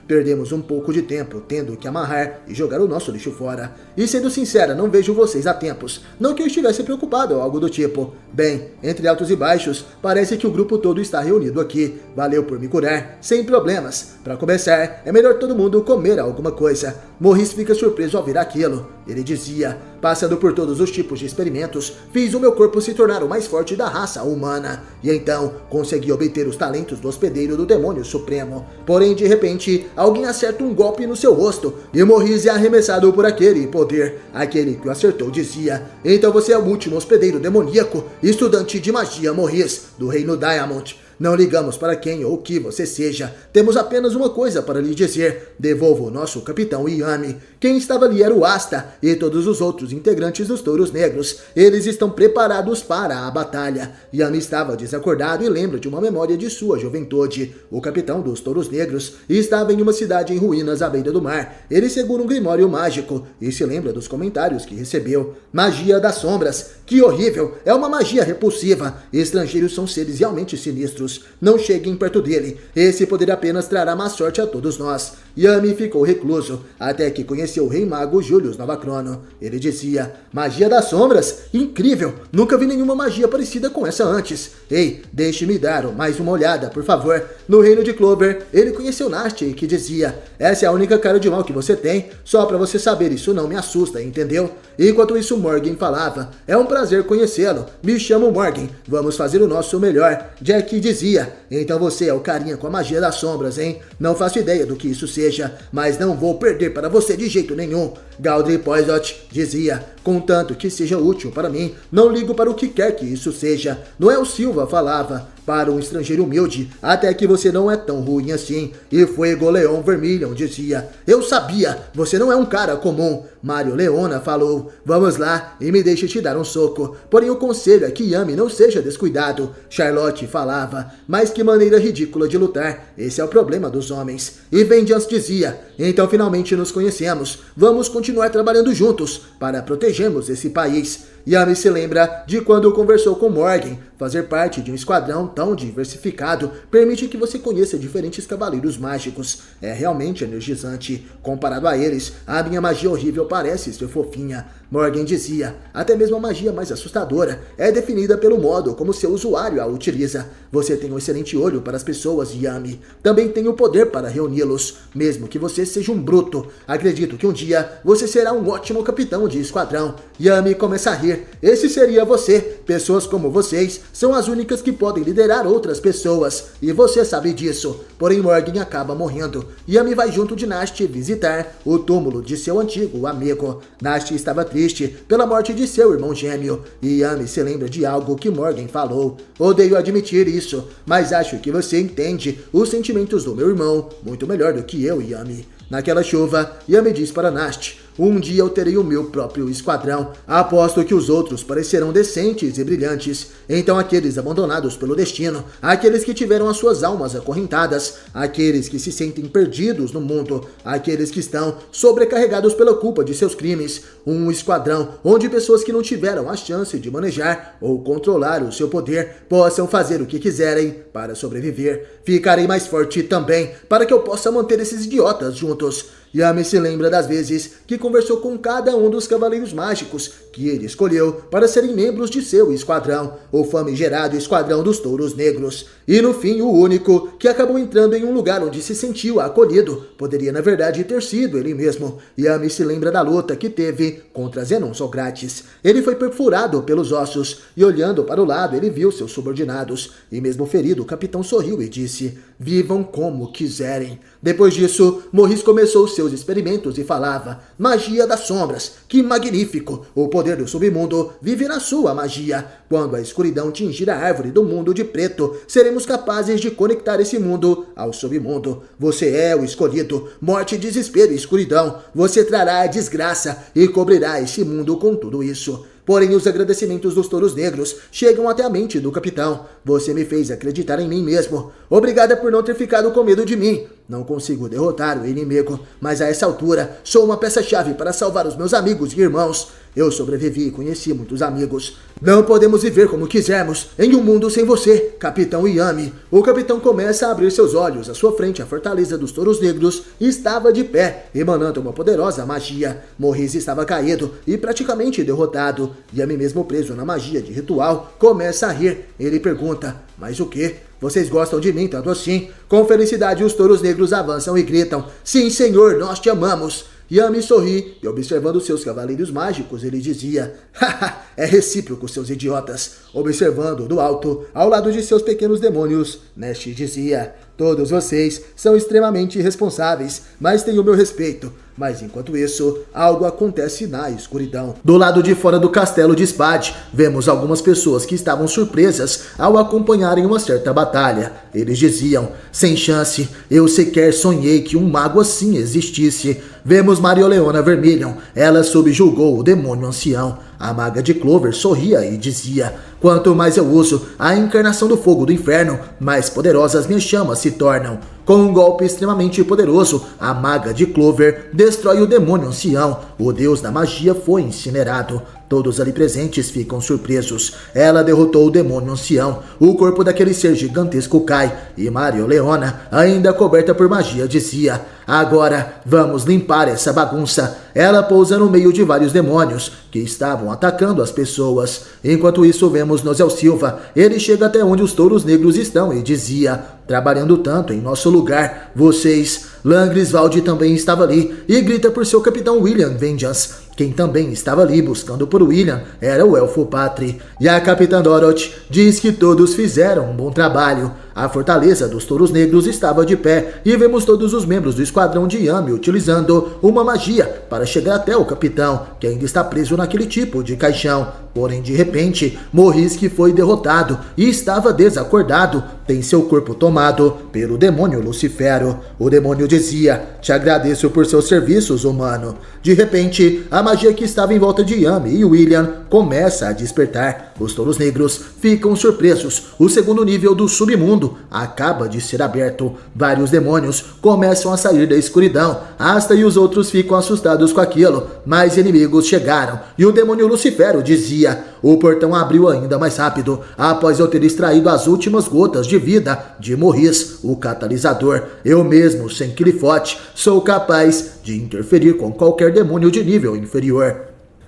[SPEAKER 1] Perdemos um pouco de tempo tendo que amarrar e jogar o nosso lixo fora. E sendo sincera, não vejo vocês há tempos. Não que eu estivesse preocupado ou algo do tipo. Bem, entre altos e baixos, parece que o grupo todo está reunido aqui. Valeu por me curar, sem problemas. Para começar, é melhor todo mundo comer alguma coisa. Maurice fica surpreso ao ver aquilo. Ele dizia: passando por todos os tipos de experimentos, fiz o meu corpo se tornar o mais forte da raça humana. E então, consegui obter os talentos do hospedeiro do demônio supremo. Porém, de repente, alguém acerta um golpe no seu rosto e Maurice é arremessado por aquele poder. Aquele que o acertou dizia: então você é o último hospedeiro demoníaco, estudante de magia Maurice, do reino Diamond. Não ligamos para quem ou o que você seja. Temos apenas uma coisa para lhe dizer. Devolva o nosso capitão Yami. Quem estava ali era o Asta e todos os outros integrantes dos Touros Negros. Eles estão preparados para a batalha. Yami estava desacordado e lembra de uma memória de sua juventude. O capitão dos Touros Negros estava em uma cidade em ruínas à beira do mar. Ele segura um grimório mágico e se lembra dos comentários que recebeu. Magia das sombras. Que horrível! É uma magia repulsiva. Estrangeiros são seres realmente sinistros. Não cheguem perto dele. Esse poder apenas trará má sorte a todos nós. Yami ficou recluso, até que conheceu o rei mago Julius Novacrono. Ele dizia: magia das sombras? Incrível! Nunca vi nenhuma magia parecida com essa antes. Ei, deixe-me dar mais uma olhada, por favor. No reino de Clover, ele conheceu Nasty, que dizia: essa é a única cara de mal que você tem. Só pra você saber, isso não me assusta, entendeu? Enquanto isso, Morgan falava: é um prazer conhecê-lo. Me chamo Morgan. Vamos fazer o nosso melhor. Jack dizia: então você é o carinha com a magia das sombras, hein? Não faço ideia do que isso seja, mas não vou perder para você de jeito nenhum. Galdry Poizot dizia: contanto que seja útil para mim, não ligo para o que quer que isso seja. Noel Silva falava: para um estrangeiro humilde, até que você não é tão ruim assim. E Fuego Leon Vermilion dizia: eu sabia, você não é um cara comum. Mario Leona falou: vamos lá e me deixe te dar um soco. Porém o conselho é que Yami não seja descuidado. Charlotte falava: mas que maneira ridícula de lutar. Esse é o problema dos homens. E Vengeance dizia: então finalmente nos conhecemos. Vamos continuar continuar trabalhando juntos para protegermos esse país. Yami se lembra de quando conversou com Morgan. Fazer parte de um esquadrão tão diversificado permite que você conheça diferentes cavaleiros mágicos. É realmente energizante. Comparado a eles, a minha magia horrível parece ser fofinha. Morgan dizia, até mesmo a magia mais assustadora é definida pelo modo como seu usuário a utiliza. Você tem um excelente olho para as pessoas, Yami. Também tem o poder para reuni-los, mesmo que você seja um bruto. Acredito que um dia você será um ótimo capitão de esquadrão. Yami começa a rir. Esse seria você. Pessoas como vocês são as únicas que podem liderar outras pessoas, e você sabe disso. Porém, Morgan acaba morrendo. Yami vai junto de Nasti visitar o túmulo de seu antigo amigo. Nasti estava triste pela morte de seu irmão gêmeo, e Yami se lembra de algo que Morgan falou. Odeio admitir isso, mas acho que você entende os sentimentos do meu irmão muito melhor do que eu, Yami. Naquela chuva, Yami diz para Nasti, um dia eu terei o meu próprio esquadrão. Aposto que os outros parecerão decentes e brilhantes. Então aqueles abandonados pelo destino, aqueles que tiveram as suas almas acorrentadas, aqueles que se sentem perdidos no mundo, aqueles que estão sobrecarregados pela culpa de seus crimes. Um esquadrão onde pessoas que não tiveram a chance de manejar ou controlar o seu poder possam fazer o que quiserem para sobreviver. Ficarei mais forte também para que eu possa manter esses idiotas juntos. Yami se lembra das vezes que conversou com cada um dos cavaleiros mágicos que ele escolheu para serem membros de seu esquadrão, o famigerado Esquadrão dos Touros Negros. E no fim, o único que acabou entrando em um lugar onde se sentiu acolhido poderia na verdade ter sido ele mesmo. Yami se lembra da luta que teve contra Zenon Socrates. Ele foi perfurado pelos ossos e olhando para o lado ele viu seus subordinados. E mesmo ferido, o capitão sorriu e disse, vivam como quiserem. Depois disso, Morris começou seus experimentos e falava, magia das sombras, que magnífico! O poder do submundo vive na sua magia. Quando a escuridão tingir a árvore do mundo de preto, seremos capazes de conectar esse mundo ao submundo. Você é o escolhido, morte, desespero e escuridão. Você trará a desgraça e cobrirá esse mundo com tudo isso. Porém, os agradecimentos dos touros negros chegam até a mente do capitão. Você me fez acreditar em mim mesmo. Obrigada por não ter ficado com medo de mim. Não consigo derrotar o inimigo, mas a essa altura sou uma peça-chave para salvar os meus amigos e irmãos. Eu sobrevivi e conheci muitos amigos. Não podemos viver como quisermos em um mundo sem você, Capitão Yami. O capitão começa a abrir seus olhos. À sua frente, a fortaleza dos touros negros estava de pé, emanando uma poderosa magia. Morris estava caído e praticamente derrotado. Yami, mesmo preso na magia de ritual, começa a rir. Ele pergunta, mas o quê? Vocês gostam de mim tanto assim? Com felicidade, os touros negros avançam e gritam, sim, senhor, nós te amamos. Yami sorri e, observando seus cavaleiros mágicos, ele dizia, haha, é recíproco, seus idiotas. Observando do alto, ao lado de seus pequenos demônios, Nasti dizia, todos vocês são extremamente irresponsáveis, mas têm o meu respeito. Mas enquanto isso, algo acontece na escuridão. Do lado de fora do castelo de Spade, vemos algumas pessoas que estavam surpresas ao acompanharem uma certa batalha. Eles diziam, sem chance, eu sequer sonhei que um mago assim existisse. Vemos Marioleona Vermilion, ela subjugou o demônio ancião. A maga de Clover sorria e dizia, quanto mais eu uso a encarnação do fogo do inferno, mais poderosas minhas chamas se tornam. Com um golpe extremamente poderoso, a maga de Clover destrói o demônio ancião. O deus da magia foi incinerado. Todos ali presentes ficam surpresos. Ela derrotou o demônio ancião. O corpo daquele ser gigantesco cai. E Marioleona, ainda coberta por magia, dizia, agora vamos limpar essa bagunça. Ela pousa no meio de vários demônios que estavam atacando as pessoas. Enquanto isso, vemos Nozel Silva. Ele chega até onde os touros negros estão e dizia, trabalhando tanto em nosso lugar, vocês... Langriswald também estava ali e grita por seu capitão William Vengeance. Quem também estava ali buscando por William era o Elfo Patri. E a capitã Dorothy diz que todos fizeram um bom trabalho. A fortaleza dos touros negros estava de pé e vemos todos os membros do esquadrão de Yami utilizando uma magia para chegar até o capitão, que ainda está preso naquele tipo de caixão. Porém, de repente, Morrisque foi derrotado e estava desacordado. Tem seu corpo tomado pelo demônio Lucifero. O demônio dizia: te agradeço por seus serviços, humano. De repente, a magia que estava em volta de Yami e William começa a despertar. Os touros negros ficam surpresos. O segundo nível do submundo acaba de ser aberto. Vários demônios começam a sair da escuridão. Asta e os outros ficam assustados com aquilo. Mais inimigos chegaram e o demônio Lucifero dizia: o portão abriu ainda mais rápido após eu ter extraído as últimas gotas de vida de Morris, o catalisador. Eu mesmo, sem Qliphotht, sou capaz de interferir com qualquer demônio de nível inferior.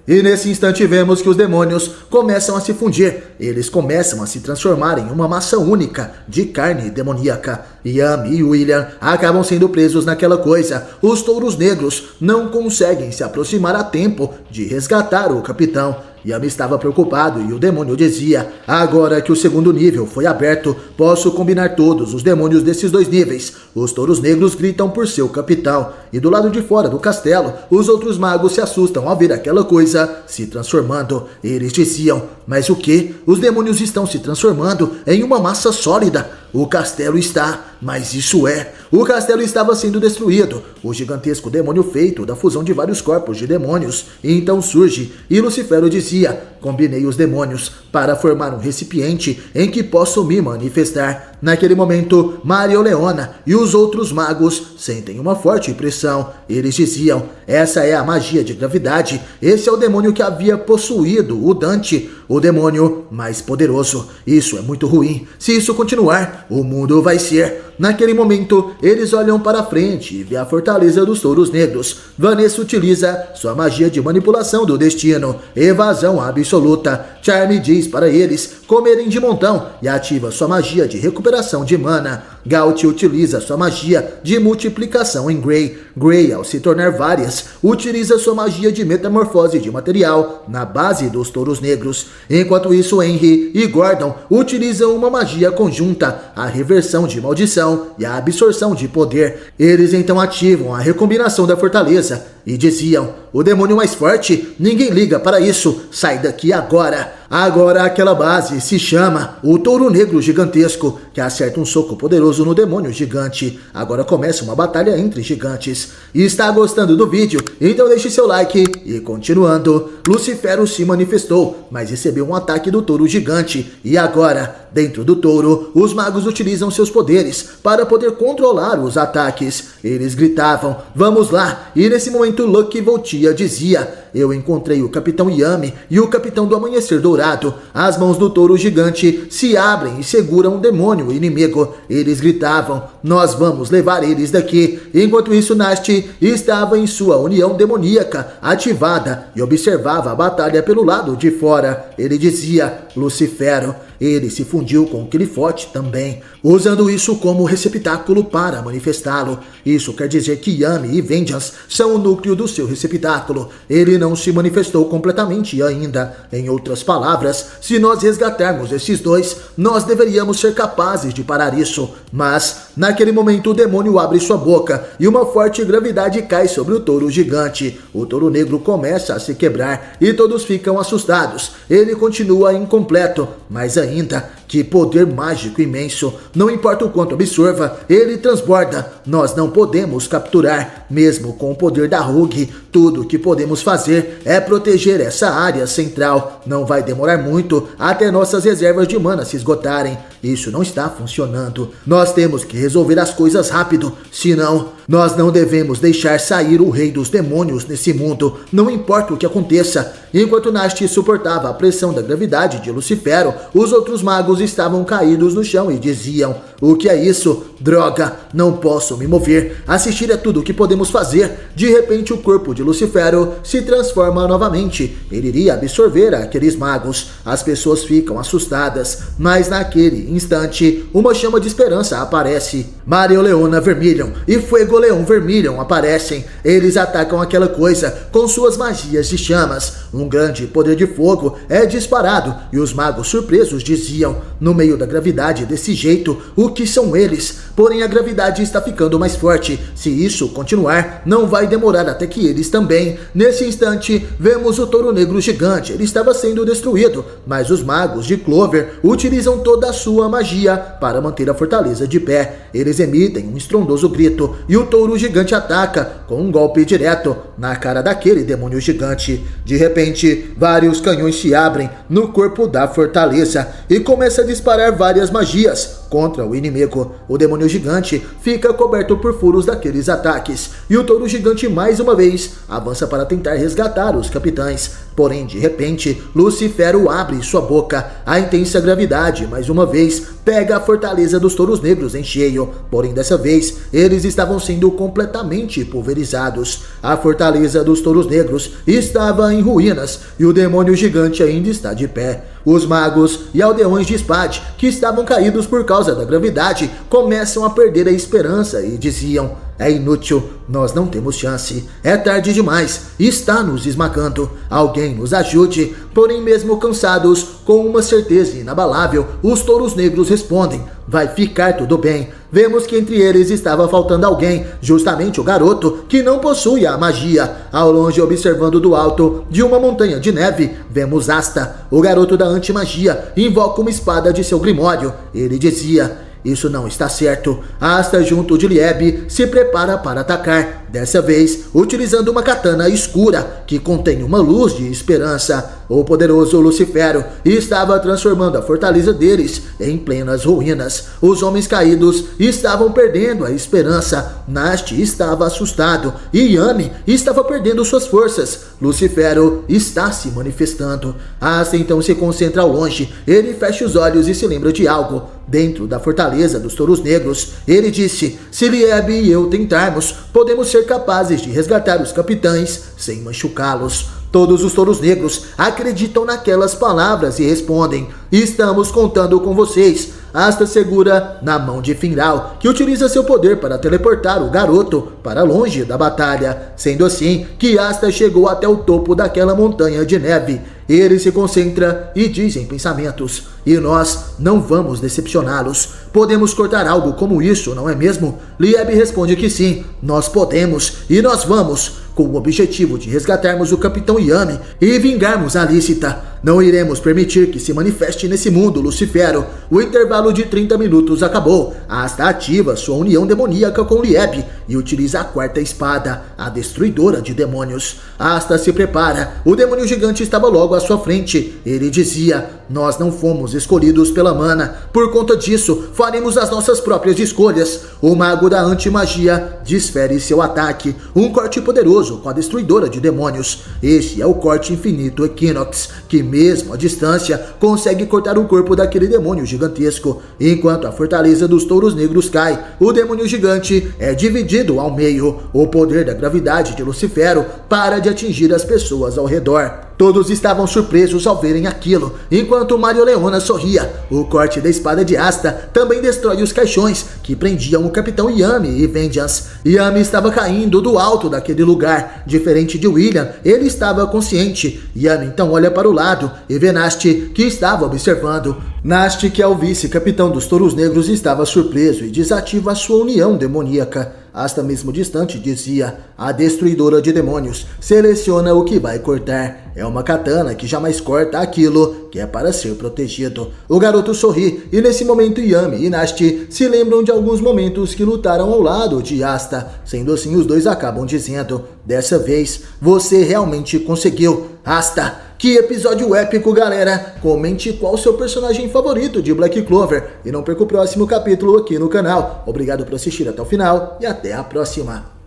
[SPEAKER 1] E nesse instante vemos que os demônios começam a se fundir. Eles começam a se transformar em uma massa única de carne demoníaca. Yami e William acabam sendo presos naquela coisa. Os touros negros não conseguem se aproximar a tempo de resgatar o capitão. Yami estava preocupado e o demônio dizia: agora que o segundo nível foi aberto, posso combinar todos os demônios desses dois níveis. Os touros negros gritam por seu capitão. E do lado de fora do castelo, os outros magos se assustam ao ver aquela coisa se transformando. Eles diziam: mas o que? Os demônios estão se transformando em uma massa sólida. O castelo está, mas isso é... O castelo estava sendo destruído. O gigantesco demônio feito da fusão de vários corpos de demônios então surge e Lucifero dizia: combinei os demônios para formar um recipiente em que posso me manifestar. Naquele momento, Mereoleona e os outros magos sentem uma forte pressão. Eles diziam: essa é a magia de gravidade. Esse é o demônio que havia possuído o Dante, o demônio mais poderoso. Isso é muito ruim. Se isso continuar, o mundo vai ser... Naquele momento, eles olham para frente e vê a fortaleza dos touros negros. Vanessa utiliza sua magia de manipulação do destino, evasão absoluta. Charme diz para eles comerem de montão e ativa sua magia de recuperação de mana. Gaut utiliza sua magia de multiplicação em Grey. Grey, ao se tornar várias, utiliza sua magia de metamorfose de material na base dos touros negros. Enquanto isso, Henry e Gordon utilizam uma magia conjunta, a reversão de maldição e a absorção de poder. Eles então ativam a recombinação da fortaleza e diziam: o demônio mais forte? Ninguém liga para isso. Sai daqui agora. Agora aquela base se chama o Touro Negro Gigantesco, que acerta um soco poderoso no demônio gigante. Agora começa uma batalha entre gigantes. E está gostando do vídeo? Então deixe seu like. E continuando, Lucifero se manifestou, mas recebeu um ataque do touro gigante. E agora, dentro do touro, os magos utilizam seus poderes para poder controlar os ataques. Eles gritavam: vamos lá! E nesse momento Lucky Voltia dizia: eu encontrei o Capitão Yami e o Capitão do Amanhecer Dourado. As mãos do touro gigante se abrem e seguram um demônio inimigo. Eles gritavam: nós vamos levar eles daqui. Enquanto isso, Nasti estava em sua união demoníaca ativada e observava a batalha pelo lado de fora. Ele dizia: Lucifero. Ele se fundiu com Qliphotht também, usando isso como receptáculo para manifestá-lo. Isso quer dizer que Yami e Vengeance são o núcleo do seu receptáculo. Ele não se manifestou completamente ainda. Em outras palavras, se nós resgatarmos esses dois, nós deveríamos ser capazes de parar isso. Mas, naquele momento, o demônio abre sua boca e uma forte gravidade cai sobre o touro gigante. O touro negro começa a se quebrar e todos ficam assustados. Ele continua incompleto, mas ainda, que poder mágico imenso. Não importa o quanto absorva, ele transborda. Nós não podemos capturar, mesmo com o poder da Rogue. Tudo o que podemos fazer é proteger essa área central. Não vai demorar muito até nossas reservas de mana se esgotarem. Isso não está funcionando. Nós temos que resolver as coisas rápido, senão nós não devemos deixar sair o rei dos demônios nesse mundo, não importa o que aconteça. Enquanto Nasti suportava a pressão da gravidade de Lucifero, os outros magos estavam caídos no chão e diziam: o que é isso? Droga, não posso me mover. Assistir é tudo o que podemos fazer. De repente o corpo de Lucifero se transforma novamente. Ele iria absorver aqueles magos. As pessoas ficam assustadas, mas naquele instante uma chama de esperança aparece. Mereoleona Vermilion e Fuegoleon Vermilion aparecem. Eles atacam aquela coisa com suas magias de chamas. Um grande poder de fogo é disparado e os magos surpresos diziam: no meio da gravidade desse jeito. O que são eles? Porém, a gravidade está ficando mais forte. Se isso continuar, não vai demorar até que eles também. Nesse instante, vemos o touro negro gigante. Ele estava sendo destruído, mas os magos de Clover utilizam toda a sua magia para manter a fortaleza de pé. Eles emitem um estrondoso grito e o touro gigante ataca com um golpe direto na cara daquele demônio gigante. De repente, vários canhões se abrem no corpo da fortaleza e começa a disparar várias magias contra o inimigo. O demônio gigante fica coberto por furos daqueles ataques e o touro gigante mais uma vez avança para tentar resgatar os capitães. Porém, de repente, Lucifero abre sua boca. A intensa gravidade, mais uma vez, pega a fortaleza dos touros negros em cheio. Porém, dessa vez, eles estavam sendo completamente pulverizados. A fortaleza dos touros negros estava em ruínas e o demônio gigante ainda está de pé. Os magos e aldeões de Spade, que estavam caídos por causa da gravidade, começam a perder a esperança e diziam: é inútil, nós não temos chance, é tarde demais, está nos esmagando, alguém nos ajude. Porém, mesmo cansados, com uma certeza inabalável, os touros negros respondem: vai ficar tudo bem. Vemos que entre eles estava faltando alguém, justamente o garoto que não possui a magia. Ao longe, observando do alto de uma montanha de neve, vemos Asta, o garoto da antimagia, invoca uma espada de seu grimório. Ele dizia: isso não está certo. Asta, junto de Lieb, se prepara para atacar, dessa vez utilizando uma katana escura que contém uma luz de esperança. O poderoso Lucifero estava transformando a fortaleza deles em plenas ruínas. Os homens caídos estavam perdendo a esperança. Nast estava assustado e Yami estava perdendo suas forças. Lucifero está se manifestando. Asta então se concentra ao longe. Ele fecha os olhos e se lembra de algo. Dentro da fortaleza dos touros negros, ele disse: se Lieb e eu tentarmos, podemos ser capazes de resgatar os capitães sem machucá-los. Todos os touros negros acreditam naquelas palavras e respondem: estamos contando com vocês. Asta segura na mão de Finral, que utiliza seu poder para teleportar o garoto para longe da batalha. Sendo assim que Asta chegou até o topo daquela montanha de neve. Ele se concentra e diz em pensamentos: e nós não vamos decepcioná-los. Podemos cortar algo como isso, não é mesmo? Lieb responde que sim, nós podemos e nós vamos, com o objetivo de resgatarmos o Capitão Yami e vingarmos a Lícita. Não iremos permitir que se manifeste nesse mundo, Lucifero. O intervalo de 30 minutos acabou. Asta ativa sua união demoníaca com Lieb e utiliza a quarta espada, a destruidora de demônios. Asta se prepara. O demônio gigante estava logo à sua frente. Ele dizia: nós não fomos escolhidos pela mana. Por conta disso, faremos as nossas próprias escolhas. O mago da antimagia desfere seu ataque. Um corte poderoso com a destruidora de demônios. Este é o corte infinito Equinox, que mesmo à distância consegue cortar o corpo daquele demônio gigantesco. Enquanto a fortaleza dos touros negros cai, o demônio gigante é dividido ao meio. O poder da gravidade de Lucifero para de atingir as pessoas ao redor. Todos estavam surpresos ao verem aquilo, enquanto Mario Leona sorria. O corte da espada de Asta também destrói os caixões que prendiam o Capitão Yami e Vengeance. Yami estava caindo do alto daquele lugar. Diferente de William, ele estava consciente. Yami então olha para o lado e vê Nast, que estava observando. Nast, que é o vice-capitão dos touros negros, estava surpreso e desativa a sua união demoníaca. Asta, mesmo distante, dizia: a destruidora de demônios seleciona o que vai cortar. É uma katana que jamais corta aquilo que é para ser protegido. O garoto sorri e nesse momento Yami e Nast se lembram de alguns momentos que lutaram ao lado de Asta. Sendo assim, os dois acabam dizendo: dessa vez você realmente conseguiu, Asta. Que episódio épico, galera! Comente qual o seu personagem favorito de Black Clover e não perca o próximo capítulo aqui no canal. Obrigado por assistir até o final e até a próxima!